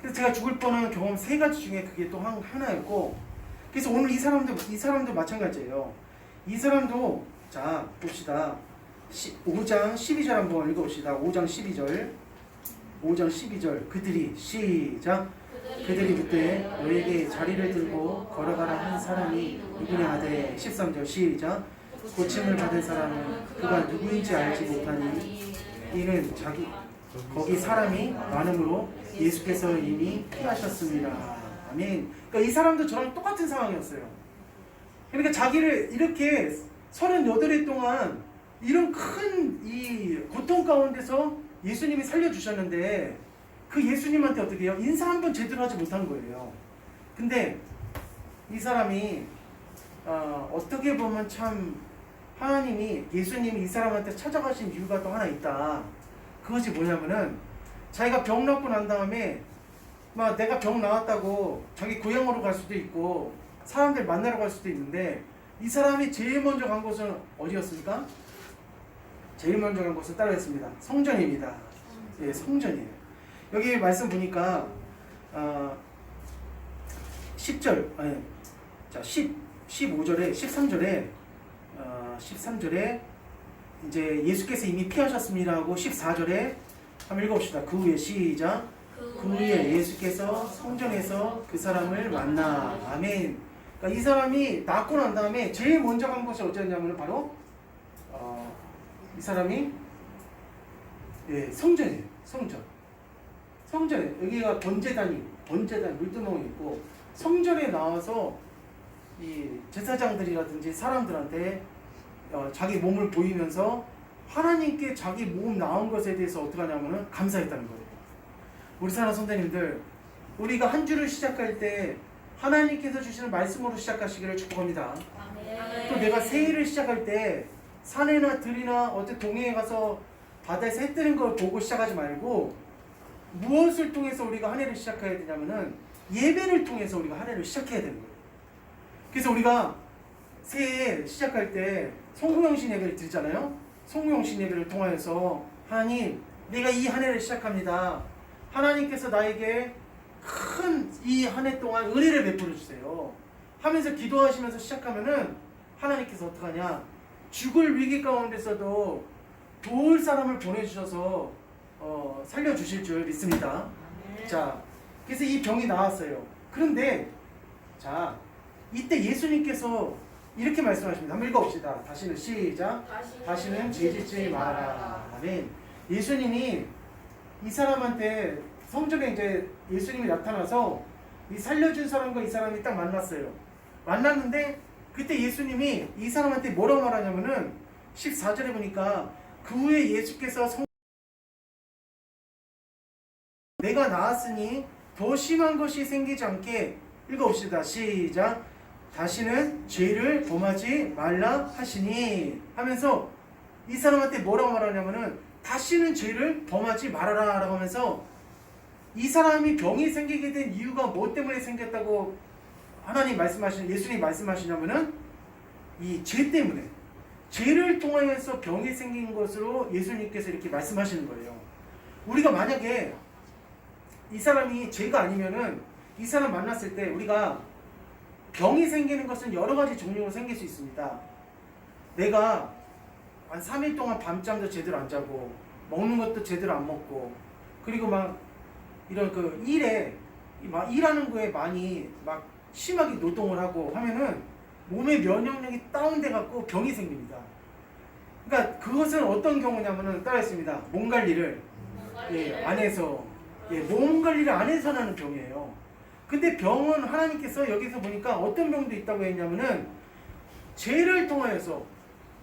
그래서 제가 죽을 뻔한 경험 3가지 중에 그게 또 하나였고, 그래서 오늘 이 사람도 마찬가지예요. 이 사람도, 자 봅시다. 5장 12절 한번 읽어봅시다. 5장 12절 그들이 시작. 그들이 그때 너에게 자리를 들고 걸어가라 한 사람이 누구냐 하되 13절 시작. 고침을 받은 사람은 그가 누구인지 알지 못하니 이는 거기 사람이 많음으로 예수께서 이미 피하셨습니다. 아멘. 그러니까 이 사람도 저랑 똑같은 상황이었어요. 그러니까 자기를 이렇게 38해 동안 이런 큰 이 고통 가운데서 예수님이 살려주셨는데, 그 예수님한테 어떻게 해요? 인사 한번 제대로 하지 못한 거예요. 근데 이 사람이 어떻게 보면 참 하나님이, 예수님이 이 사람한테 찾아가신 이유가 또 하나 있다. 그것이 뭐냐면은, 자기가 병 낫고 난 다음에 내가 병 나았다고 자기 고향으로 갈 수도 있고 사람들 만나러 갈 수도 있는데, 이 사람이 제일 먼저 간 곳은 어디였습니까? 제일 먼저 간 곳은 따라했습니다. 성전입니다. 예, 성전이에요. 여기 말씀 보니까 10절, 자 15절에 13절에 이제 예수께서 이미 피하셨습니다 하고, 14절에 한번 읽어봅시다. 그 후에 시작. 그 후에 예수께서 성전에서 그 사람을 만나. 아멘. 그러니까 이 사람이 낫고 난 다음에 제일 먼저 간 곳이 어디였냐면 바로 이 사람이 성전이에요. 성전에 여기가 번제단 물두멍이 있고, 성전에 나와서 이 제사장들이라든지 사람들한테 자기 몸을 보이면서 하나님께 자기 몸 나온 것에 대해서 어떻게 하냐면은 감사했다는 거예요. 우리 사랑 선생님들, 우리가 한 주를 시작할 때 하나님께서 주시는 말씀으로 시작하시기를 축복합니다. 또 내가 새해를 시작할 때 산이나 들이나 어디 동해에 가서 바다에서 해 뜨는 걸 보고 시작하지 말고, 무엇을 통해서 우리가 한 해를 시작해야 되냐면은 예배를 통해서 우리가 한 해를 시작해야 되는 거예요. 그래서 우리가 새해 시작할 때 송구영신 예배를 드리잖아요. 송구영신 예배를 통하여서 하나님, 내가 이 한 해를 시작합니다. 하나님께서 나에게 큰 이 한 해 동안 은혜를 베풀어 주세요 하면서 기도하시면서 시작하면은 하나님께서 어떡하냐, 죽을 위기 가운데서도 도울 사람을 보내주셔서 살려주실 줄 믿습니다. 자, 그래서 이 병이 나왔어요. 그런데 자, 이때 예수님께서 이렇게 말씀하십니다. 한번 읽어봅시다. 다시는 시작. 다시는 죄짓지 말아라. 아멘. 예수님이 이 사람한테 성전에 이제 예수님이 나타나서 이 살려준 사람과 이 사람이 딱 만났어요. 만났는데 그때 예수님이 이 사람한테 뭐라고 말하냐면은 14절에 보니까 그 후에 예수께서 내가 나았으니 더 심한 것이 생기지 않게, 읽어봅시다. 시작. 다시는 죄를 범하지 말라 하시니 하면서 이 사람한테 뭐라고 말하냐면은 다시는 죄를 범하지 말아라 라고 하면서, 이 사람이 병이 생기게 된 이유가 뭐 때문에 생겼다고 예수님이 말씀하시냐면은 이 죄 때문에, 죄를 통하여서 병이 생긴 것으로 예수님께서 이렇게 말씀하시는 거예요. 우리가 만약에 이 사람이 죄가 아니면은 이 사람 만났을 때 우리가 병이 생기는 것은 여러 가지 종류로 생길 수 있습니다. 내가 한 3일 동안 밤잠도 제대로 안 자고 먹는 것도 제대로 안 먹고, 그리고 막 이런 그 일에 막 일하는 거에 많이 막 심하게 노동을 하고 하면은 몸의 면역력이 다운돼 갖고 병이 생깁니다. 그러니까 그것은 어떤 경우냐면은 따라했습니다. 몸 관리를 안에서 몸 관리를 안에서 하는 병이에요. 근데 병은 하나님께서 여기서 보니까 어떤 병도 있다고 했냐면은 죄를 통하여서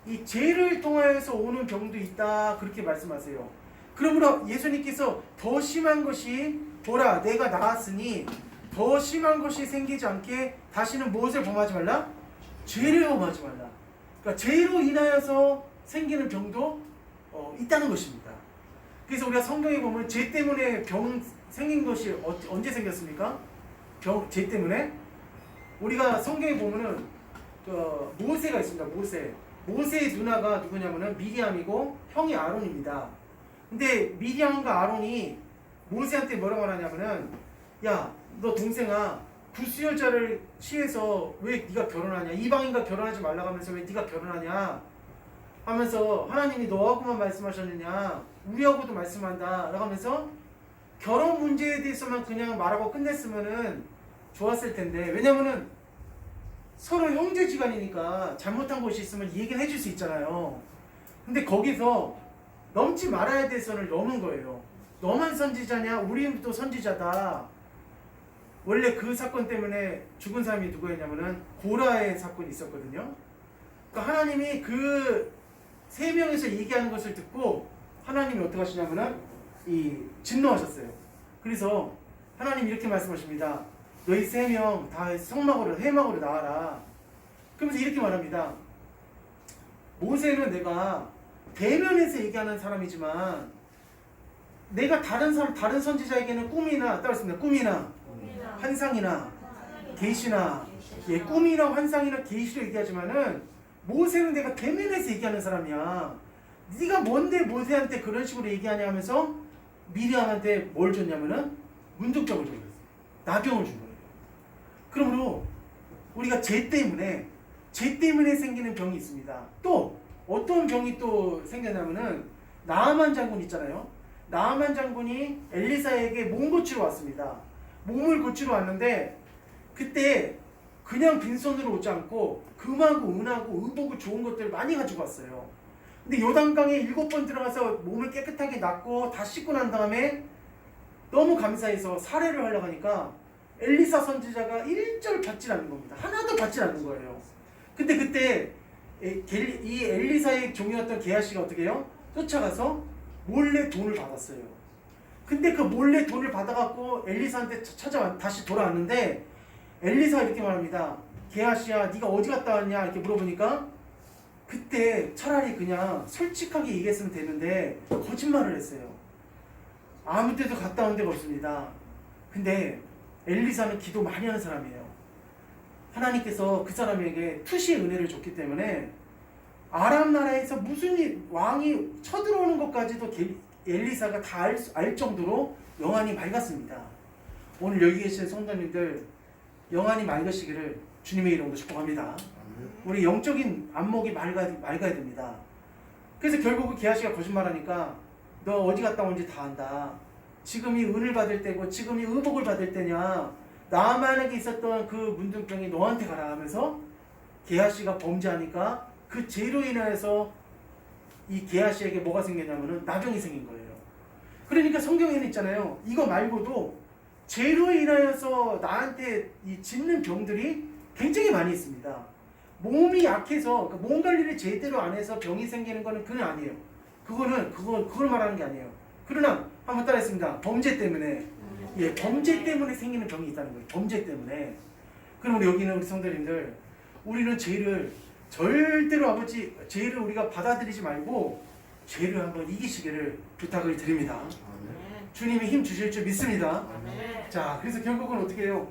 이 죄를 통하여서 오는 병도 있다 그렇게 말씀하세요. 그러므로 예수님께서 더 심한 것이 보라 내가 나았으니 더 심한 것이 생기지 않게 다시는 무엇을 범하지 말라? 죄를 범하지 말라. 그러니까 죄로 인하여서 생기는 병도 있다는 것입니다. 그래서 우리가 성경에 보면 죄 때문에 병 생긴 것이 언제 생겼습니까? 죄 때문에 우리가 성경에 보면은 모세가 있습니다. 모세의 누나가 누구냐면은 미리암이고 형이 아론입니다. 근데 미리암과 아론이 모세한테 뭐라고 하냐면은 야, 너 동생아 구수혈자를 취해서 왜 네가 결혼하냐? 이방인과 결혼하지 말라고 하면서 왜 네가 결혼하냐? 하면서 하나님이 너하고만 말씀하셨느냐? 우리하고도 말씀한다 라고 하면서 결혼 문제에 대해서만 그냥 말하고 끝냈으면은 좋았을 텐데, 왜냐면은 서로 형제지간이니까 잘못한 것이 있으면 얘기를 해줄 수 있잖아요. 근데 거기서 넘지 말아야 될 선을 넘은 거예요. 너만 선지자냐? 우리는 또 선지자다. 원래 그 사건 때문에 죽은 사람이 누구였냐면은 고라의 사건이 있었거든요. 그러니까 하나님이 그 세 명에서 얘기하는 것을 듣고 하나님이 어떻게 하시냐면은 진노하셨어요. 그래서 하나님이 이렇게 말씀하십니다. 너희 세 명 다 해막으로 나와라. 그러면서 이렇게 말합니다. 모세는 내가 대면에서 얘기하는 사람이지만 내가 다른 선지자에게는 꿈이나 따랐습니다. 꿈이나 환상이나 계시나 꿈이나 환상이나 계시로 얘기하지만은 모세는 내가 대면에서 얘기하는 사람이야. 네가 뭔데 모세한테 그런 식으로 얘기하냐 하면서 미리암한테 뭘 줬냐면은 문둥병을 준 거예요. 나병을 준 거예요. 그러므로 우리가 죄 때문에 생기는 병이 있습니다. 또 어떤 병이 또 생겼냐면은 나아만 장군 있잖아요. 나아만 장군이 엘리사에게 몸 고치러 왔습니다. 몸을 고치러 왔는데 그때 그냥 빈손으로 오지 않고 금하고 은하고 의복을 좋은 것들을 많이 가지고 왔어요. 근데 요단강에 7번 들어가서 몸을 깨끗하게 닦고 다 씻고 난 다음에 너무 감사해서 살해를 하려고 하니까 엘리사 선지자가 1절 받질 않는 겁니다. 하나도 받질 않는 거예요. 근데 그때 이 엘리사의 종이었던 게하시가 어떻게 해요? 쫓아가서 몰래 돈을 받았어요. 근데 그 몰래 돈을 받아갖고 엘리사한테 다시 돌아왔는데 엘리사가 이렇게 말합니다. 게하시야 네가 어디 갔다 왔냐 이렇게 물어보니까 그때 차라리 그냥 솔직하게 얘기했으면 되는데 거짓말을 했어요. 아무 데도 갔다 온 데가 없습니다. 근데 엘리사는 기도 많이 하는 사람이에요. 하나님께서 그 사람에게 투시의 은혜를 줬기 때문에 아람 나라에서 무슨 왕이 쳐들어오는 것까지도 엘리사가 다 알 정도로 영안이 맑았습니다. 오늘 여기 계신 성도님들 영안이 맑으시기를 주님의 이름으로 축복합니다. 우리 영적인 안목이 맑아야 됩니다. 그래서 결국은 게하시가 거짓말하니까 너 어디 갔다 온지 다 안다. 지금이 은을 받을 때고 지금이 의복을 받을 때냐. 나만에게 있었던 그 문둥병이 너한테 가라 하면서 게하시가 범죄하니까 그 죄로 인해서 이 게하시에게 뭐가 생겼냐면은 나병이 생긴 거예요. 그러니까 성경에는 있잖아요. 이거 말고도 죄로 인하여서 나한테 짓는 병들이 굉장히 많이 있습니다. 몸이 약해서 몸 관리를 제대로 안 해서 병이 생기는 거는 그건 아니에요. 그걸 말하는 게 아니에요. 그러나 한번 따라했습니다. 범죄 때문에 범죄 때문에 생기는 병이 있다는 거예요. 범죄 때문에. 그럼 여기는 우리 성도님들 우리는 죄를 절대로 죄를 우리가 받아들이지 말고 죄를 한번 이기시기를 부탁을 드립니다. 주님이 힘 주실 줄 믿습니다. 자, 그래서 결국은 어떻게 해요?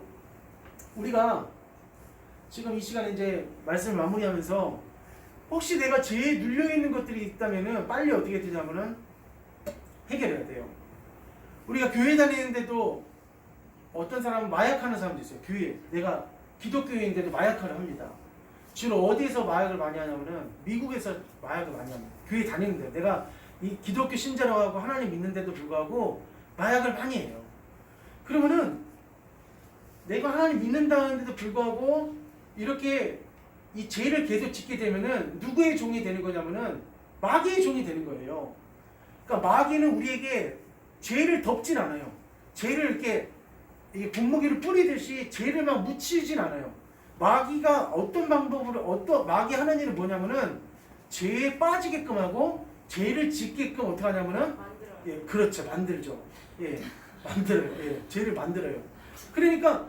우리가 지금 이 시간에 이제 말씀을 마무리하면서 혹시 내가 죄에 눌려있는 것들이 있다면은 빨리 어떻게 되냐면은 해결해야 돼요. 우리가 교회 다니는데도 어떤 사람은 마약하는 사람도 있어요. 교회. 내가 기독교인인데도 마약을 합니다. 주로 어디에서 마약을 많이 하냐면은 미국에서 마약을 많이 합니다. 교회 다니는데 내가 이 기독교 신자라고 하고 하나님 믿는데도 불구하고 마약을 많이 해요. 그러면은 내가 하나님 믿는다는데도 불구하고 이렇게 이 죄를 계속 짓게 되면은 누구의 종이 되는 거냐면은 마귀의 종이 되는 거예요. 그러니까 마귀는 우리에게 죄를 덮진 않아요. 죄를 이렇게 분무기를 뿌리듯이 죄를 막 묻히진 않아요. 마귀가 어떤 방법으로 마귀 하는 일은 뭐냐면은 죄에 빠지게끔 하고 죄를 짓게끔 어떻게 하냐면은 예, 그렇죠. 만들죠. 예, 만들어요. 예, 죄를 만들어요. 그러니까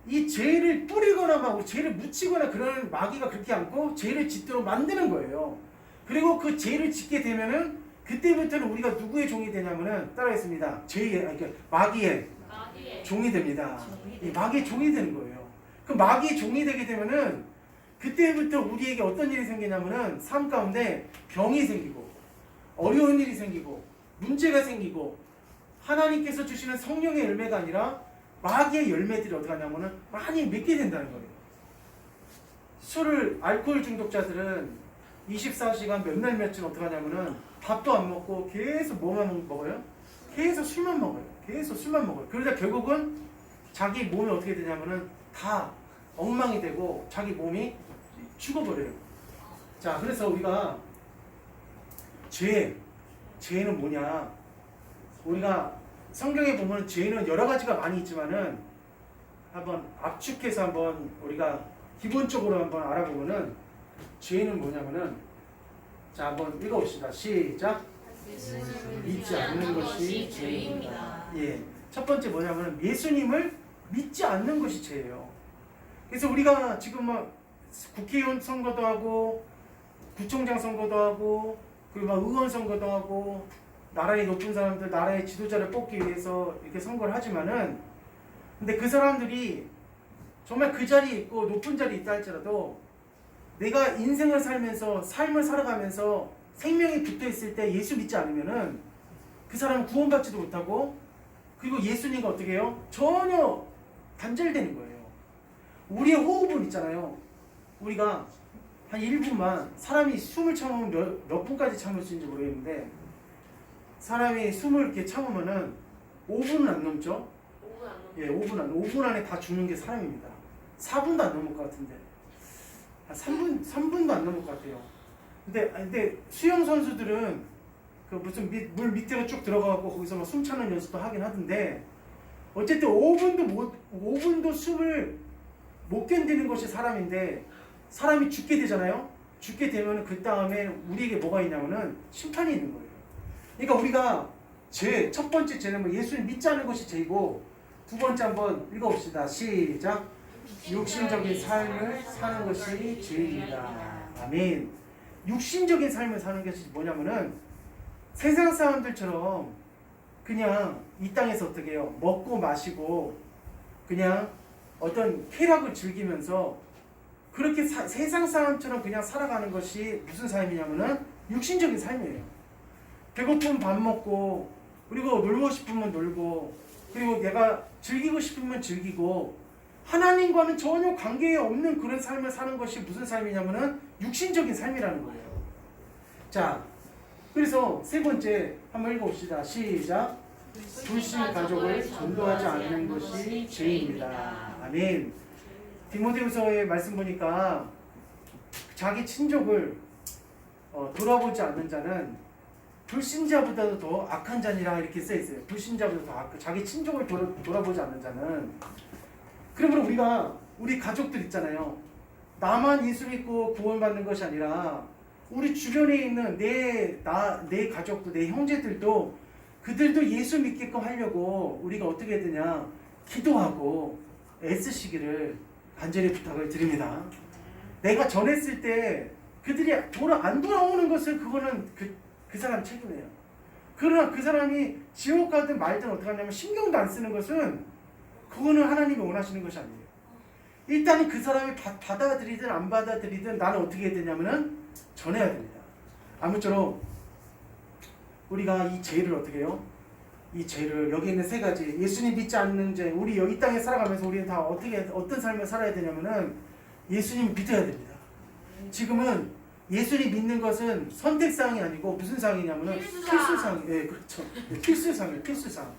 이 죄를 뿌리거나 막 죄를 묻히거나 그런 마귀가 그렇게 않고 죄를 짓도록 만드는 거예요. 그리고 그 죄를 짓게 되면은 그때부터는 우리가 누구의 종이 되냐면은 따라했습니다. 마귀의 종이 됩니다. 이 마귀의 종이 되는 거예요. 그 마귀의 종이 되게 되면은 그때부터 우리에게 어떤 일이 생기냐면은 삶 가운데 병이 생기고 어려운 일이 생기고 문제가 생기고 하나님께서 주시는 성령의 열매가 아니라 마귀의 열매들이 어떻게 하냐면은 많이 맺게 된다는 거예요. 알코올 중독자들은 24시간 몇 날 며칠 어떻게 하냐면은 밥도 안 먹고 계속 뭐만 먹어요? 계속 술만 먹어요. 계속 술만 먹어요. 그러다 결국은 자기 몸이 어떻게 되냐면은 다 엉망이 되고 자기 몸이 죽어버려요. 자, 그래서 우리가 죄는 뭐냐? 우리가 성경에 보면 죄는 여러 가지가 많이 있지만은 한번 압축해서 한번 우리가 기본적으로 한번 알아보면은 죄는 뭐냐면은 자, 한번 읽어봅시다. 시작. 믿지 않는 것이 죄입니다. 예, 첫 번째 뭐냐면 예수님을 믿지 않는 것이 죄예요. 그래서 우리가 지금 막 국회의원 선거도 하고 구청장 선거도 하고 그리고 막 의원 선거도 하고 나라의 높은 사람들, 나라의 지도자를 뽑기 위해서 이렇게 선거를 하지만은 근데 그 사람들이 정말 그 자리에 있고 높은 자리에 있다 할지라도 내가 인생을 살면서 삶을 살아가면서 생명이 붙어 있을 때 예수 믿지 않으면은 그 사람은 구원받지도 못하고 그리고 예수님과 어떻게 해요? 전혀 단절되는 거예요. 우리의 호흡은 있잖아요. 우리가 한 1분만 사람이 숨을 참으면 몇 분까지 참을 수 있는지 모르겠는데 사람이 숨을 이렇게 참으면은 5분은 안 넘죠? 5분 안 넘죠. 예, 5분 안에 다 죽는 게 사람입니다. 4분도 안 넘을 것 같은데 한 3분도 안 넘을 것 같아요. 근데 수영 선수들은 그 무슨 물 밑으로 쭉 들어가고 거기서 막 숨 차는 연습도 하긴 하던데 어쨌든 5분도 숨을 못 견디는 것이 사람인데 사람이 죽게 되잖아요. 죽게 되면 그 다음에 우리에게 뭐가 있냐면은 심판이 있는 거예요. 그러니까 우리가 첫 번째 죄는 뭐 예수님 믿지 않는 것이 죄이고 두 번째 한번 읽어봅시다. 시작. 육신적인 삶을 사는 것이 죄입니다. 아멘. 육신적인 삶을 사는 것이 뭐냐면은 세상 사람들처럼 그냥 이 땅에서 어떻게 해요? 먹고 마시고 그냥 어떤 쾌락을 즐기면서 그렇게 세상 사람처럼 그냥 살아가는 것이 무슨 삶이냐면은 육신적인 삶이에요. 배고프면 밥 먹고 그리고 놀고 싶으면 놀고 그리고 내가 즐기고 싶으면 즐기고 하나님과는 전혀 관계 없는 그런 삶을 사는 것이 무슨 삶이냐면은 육신적인 삶이라는 거예요. 자, 그래서 세 번째 한번 읽어봅시다. 시작. 불신 가족을 전도하지 않는 것이 죄입니다. 아멘. 디모데후서의 말씀 보니까 자기 친족을 돌아보지 않는 자는 불신자보다도 더 악한 자니라 이렇게 써 있어요. 불신자보다 더 악한 자기 친족을 돌아보지 않는 자는. 그러면 우리 가족들 있잖아요. 나만 예수 믿고 구원받는 것이 아니라 우리 주변에 있는 내 가족도 내 형제들도 그들도 예수 믿게끔 하려고 우리가 어떻게 해야 되냐 기도하고 애쓰시기를 간절히 부탁을 드립니다. 내가 전했을 때 그들이 안 돌아오는 것을 그거는 그 사람 책임이에요. 그러나 그 사람이 지옥 가든 말든 어떻게 하냐면 신경도 안 쓰는 것은 그거는 하나님이 원하시는 것이 아니에요. 일단은 그 사람이 받아들이든 안 받아들이든 나는 어떻게 해야 되냐면은 전해야 됩니다. 아무쪼록 우리가 이 죄를 어떻게 해요? 이 죄를 여기 있는 세 가지 예수님 믿지 않는 죄 우리 여기 땅에 살아가면서 우리는 다 어떤 삶을 살아야 되냐면은 예수님 믿어야 됩니다. 지금은 예수님 믿는 것은 선택사항이 아니고 무슨 사항이냐면은 필수사항. 예, 그렇죠. 필수사항이에요. 필수사항.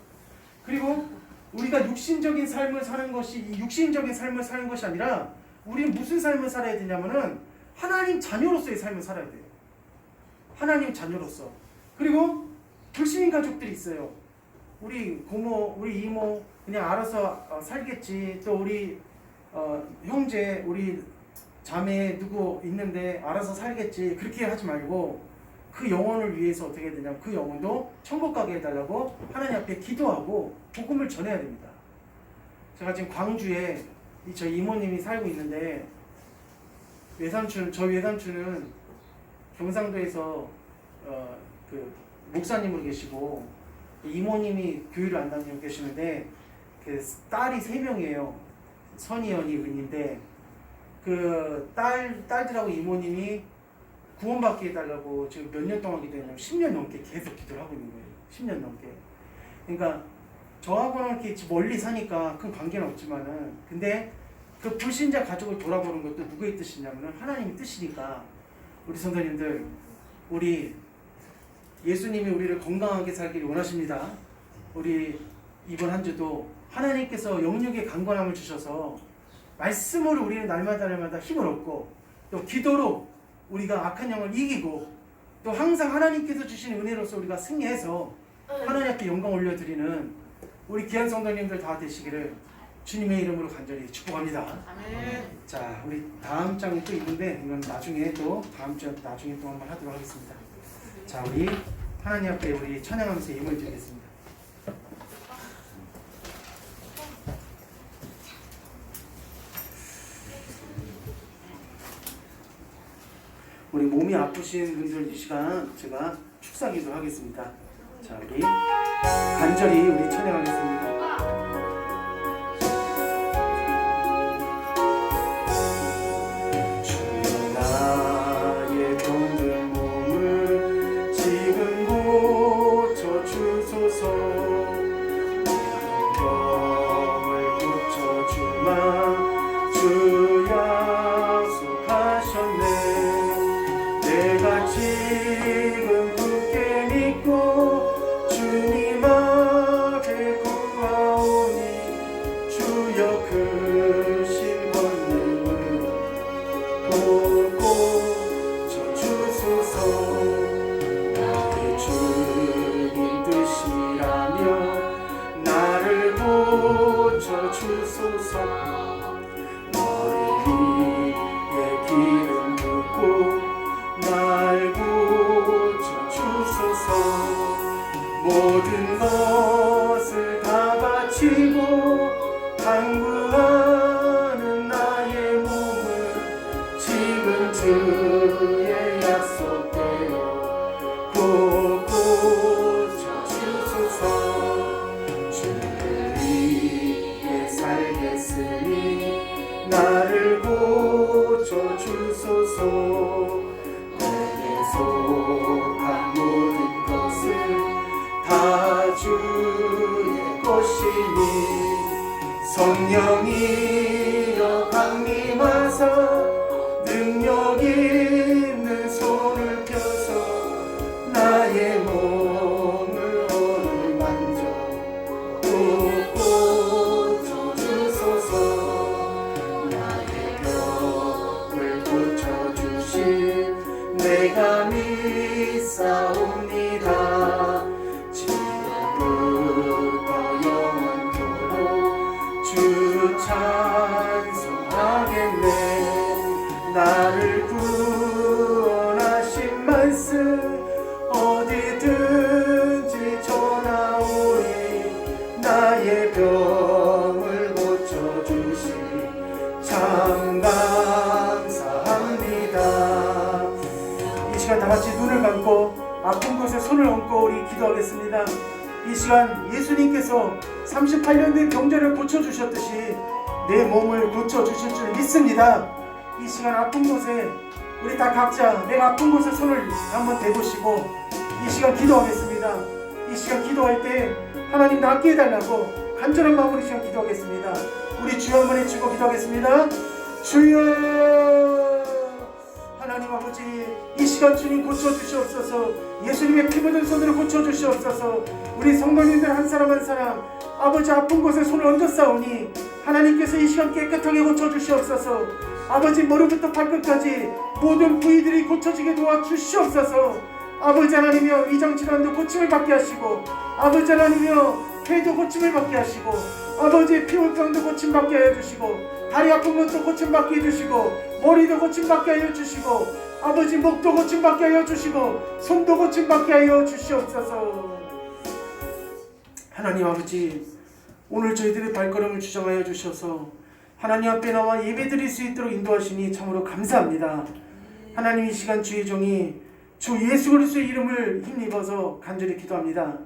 그리고 우리가 육신적인 삶을 사는 것이 육신적인 삶을 사는 것이 아니라 우리는 무슨 삶을 살아야 되냐면은 하나님 자녀로서의 삶을 살아야 돼요. 하나님 자녀로서. 그리고 불신인 가족들이 있어요. 우리 고모, 우리 이모 그냥 알아서 살겠지. 또 우리 형제, 우리 자매 누구 있는데 알아서 살겠지. 그렇게 하지 말고 그 영혼을 위해서 어떻게 해야 되냐면 그 영혼도 천국 가게 해달라고 하나님 앞에 기도하고 복음을 전해야 됩니다. 제가 지금 광주에 저희 이모님이 살고 있는데 저희 외삼촌은 경상도에서 그 목사님으로 계시고 이모님이 교회를 안 다니고 계시는데 그 딸이 3명이에요. 선희, 연희, 은인데 그 딸들하고 이모님이 구원받게 해달라고 지금 몇 년 동안 기도했냐면 10년 넘게 계속 기도를 하고 있는 거예요. 10년 넘게. 그러니까 저하고는 이렇게 멀리 사니까 큰 관계는 없지만은 근데 그 불신자 가족을 돌아보는 것도 누구의 뜻이냐면은 하나님의 뜻이니까 우리 성도님들 우리 예수님이 우리를 건강하게 살기를 원하십니다. 우리 이번 한 주도 하나님께서 영육의 강건함을 주셔서 말씀으로 우리는 날마다 힘을 얻고 또 기도로 우리가 악한 영을 이기고 또 항상 하나님께서 주시는 은혜로서 우리가 승리해서 하나님 앞에 영광 올려드리는 우리 귀한 성도님들 다 되시기를 주님의 이름으로 간절히 축복합니다. 자, 우리 다음 장이 또 있는데 이건 나중에 또 나중에 또 한번 하도록 하겠습니다. 자, 우리 하나님 앞에 우리 찬양하면서 예물 드리겠습니다. 우리 몸이 아프신 분들 이 시간 제가 축사기도 하겠습니다. 자, 우리 간절히 우리 찬양하겠습니다. 주여 나의 병든 몸을 지금 고쳐주소서. 병을 고쳐주마 주 약속하셨네. 내가 지금 굳게 믿고 주님 앞에 구하오니 주여 크신 권능을 고쳐주소서. 나의 주님 뜻이라며 나를 고쳐주소서. 머리 위에 기름 붓고 날 고쳐주소서. 모든 것을 다 바치고 간구하는 나의 몸을 지금 주의 약속대로 꼭 고쳐주소서. 주를 위해 살겠으니 나를 고쳐주소서. 속한 모든 것을 다 주의 것이니 성령이여 강림하사 능력 있는 손을 펴서 나의 몸을 오늘 만져 꼭 고쳐주소서. 나의 병을 고쳐주신 내가 믿사옵니다. 지금부터 영원토록 주 찬송하겠네. 나를 구원하신 말씀 어디든지 전하오니 나의 병을 고쳐주시 참 감사합니다. 이 시간 다 같이 눈을 감고 아픈 곳에 손을 얹고 우리 기도하겠습니다. 이 시간 예수님께서 38년 된 병자를 고쳐주셨듯이 내 몸을 고쳐주실 줄 믿습니다. 이 시간 아픈 곳에 우리 다 각자 내가 아픈 곳에 손을 한번 대보시고 이 시간 기도하겠습니다. 이 시간 기도할 때 하나님 낫게 해달라고 간절한 마음으로 이 시간 기도하겠습니다. 우리 주여 한번 외치고 기도하겠습니다. 주여 하나님 아버지 이 시간 주님 고쳐주시옵소서. 예수님의 피 묻은 손으로 고쳐주시옵소서. 우리 성도님들 한 사람 한 사람 아버지 아픈 곳에 손을 얹어 싸우니 하나님께서 이 시간 깨끗하게 고쳐주시옵소서. 아버지 머리부터 발끝까지 모든 부위들이 고쳐지게 도와주시옵소서. 아버지 하나님이여 위장질환도 고침을 받게 하시고 아버지 하나님이여 폐도 고침을 받게 하시고 아버지 피부병도 고침받게 하여 주시고 다리 아픈 것도 고침받게 해주시고 머리도 고침받게 하여 주시고 아버지 목도 고침받게 하여 주시고 손도 고침받게 하여 주시옵소서. 하나님 아버지 오늘 저희들의 발걸음을 주장하여 주셔서 하나님 앞에 나와 예배드릴 수 있도록 인도하시니 참으로 감사합니다. 하나님 이 시간 주의 종이 주 예수 그리스도의 이름을 힘입어서 간절히 기도합니다.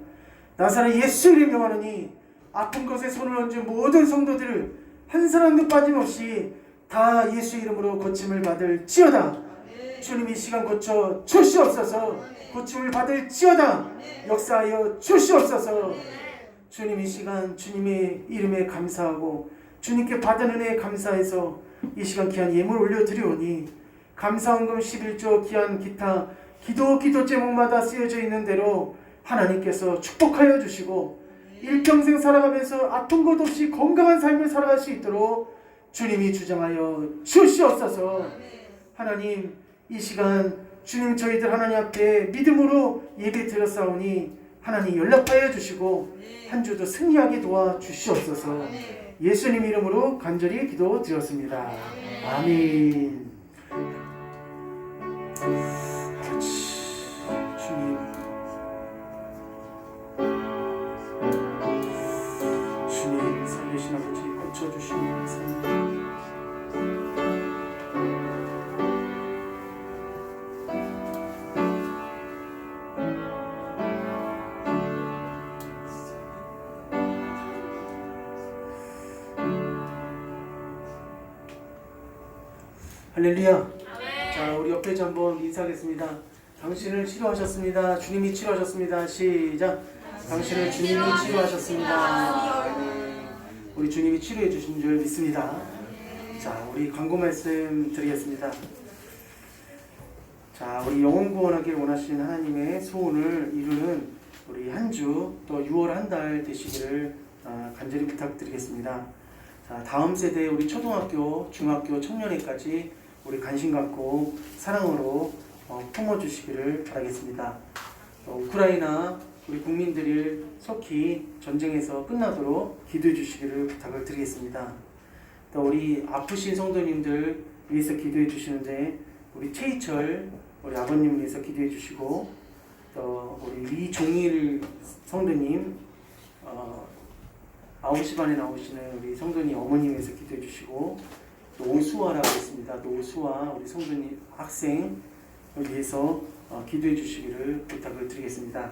나사렛 예수 이름 명하노니 아픈 것에 손을 얹은 모든 성도들을 한 사람도 빠짐없이 다 예수 이름으로 고침을 받을지어다. 주님 이 시간 고쳐 주시옵소서. 고침을 받을지어다. 역사하여 주시옵소서. 주님 이 시간 주님의 이름에 감사하고 주님께 받은 은혜에 감사해서 이 시간 귀한 예물 올려드리오니 감사헌금 11조 귀한 기타 기도 제목마다 쓰여져 있는 대로 하나님께서 축복하여 주시고 일평생 살아가면서 아픈 것 없이 건강한 삶을 살아갈 수 있도록 주님이 주장하여 주시옵소서. 하나님 이 시간 주님 저희들 하나님 앞에 믿음으로 예배 드렸사오니 하나님 연락하여 주시고 한 주도 승리하게 도와주시옵소서. 예수님 이름으로 간절히 기도드렸습니다. 아멘. 주님 살리신 아버지 고쳐주시니 감사합니다. 할렐루야. 자, 우리 옆에 한번 인사하겠습니다. 당신을 치료하셨습니다. 주님이 치료하셨습니다. 시작. 당신을 주님이 치료하셨습니다. 우리 주님이 치료해 주신 줄 믿습니다. 자, 우리 광고 말씀 드리겠습니다. 자, 우리 영혼 구원하길 원하시는 하나님의 소원을 이루는 우리 한 주 또 6월 한 달 되시기를 간절히 부탁드리겠습니다. 자, 다음 세대 우리 초등학교, 중학교, 청년회까지 우리 관심 갖고 사랑으로 품어주시기를 바라겠습니다. 우크라이나 우리 국민들이 속히 전쟁에서 끝나도록 기도해 주시기를 부탁을 드리겠습니다. 또 우리 아프신 성도님들 위해서 기도해 주시는데 우리 최희철 우리 아버님 위해서 기도해 주시고 또 우리 이종일 성도님 9시 반에 나오시는 우리 성도님 어머님 위해서 기도해 주시고 또 오수아라고 있습니다. 또 오수아 우리 성도님 학생 위해서 기도해 주시기를 부탁을 드리겠습니다.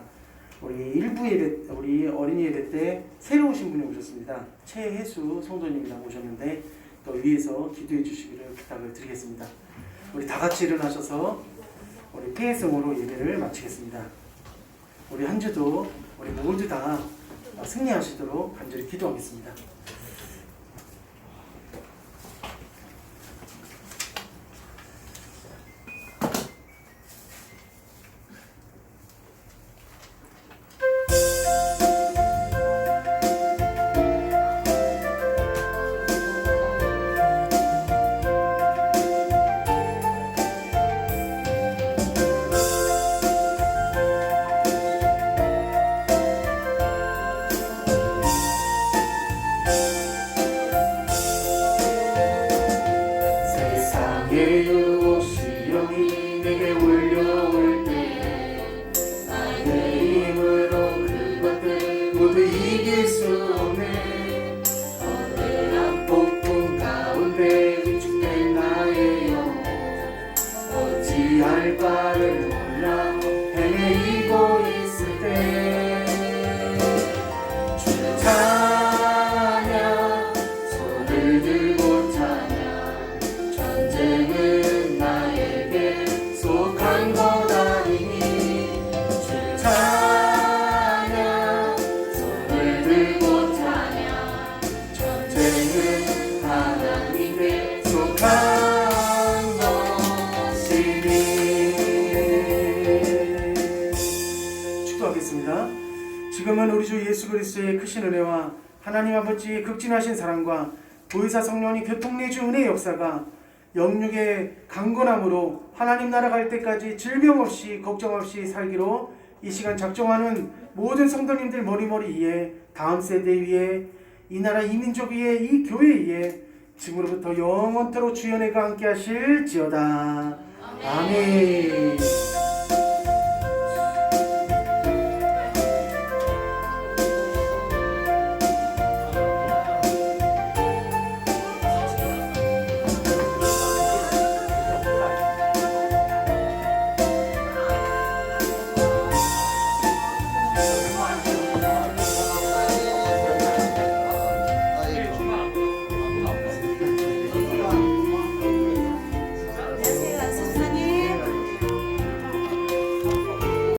우리 일부 예배, 우리 어린이 예배 때 새로 오신 분이 오셨습니다. 최혜수 성도님이랑 오셨는데 또 위에서 기도해 주시기를 부탁을 드리겠습니다. 우리 다 같이 일어나셔서 우리 폐회성으로 예배를 마치겠습니다. 우리 한 주도 우리 모두 다 승리하시도록 간절히 기도하겠습니다. 찬양 손을 들고 기도하겠습니다. 지금은 우리 주 예수 그리스도의 크신 은혜와 하나님 아버지의 극진하신 사랑과 보혜사 성령이 교통내주 은혜의 역사가 영육의 강건함으로 하나님 나라 갈 때까지 질병 없이 걱정 없이 살기로 이 시간 작정하는 모든 성도님들 머리머리 위에, 다음 세대 위에, 이 나라 이 민족 위에, 이 교회 위에 지금으로부터 영원토록 주연애가 함께 하실지어다. 아멘.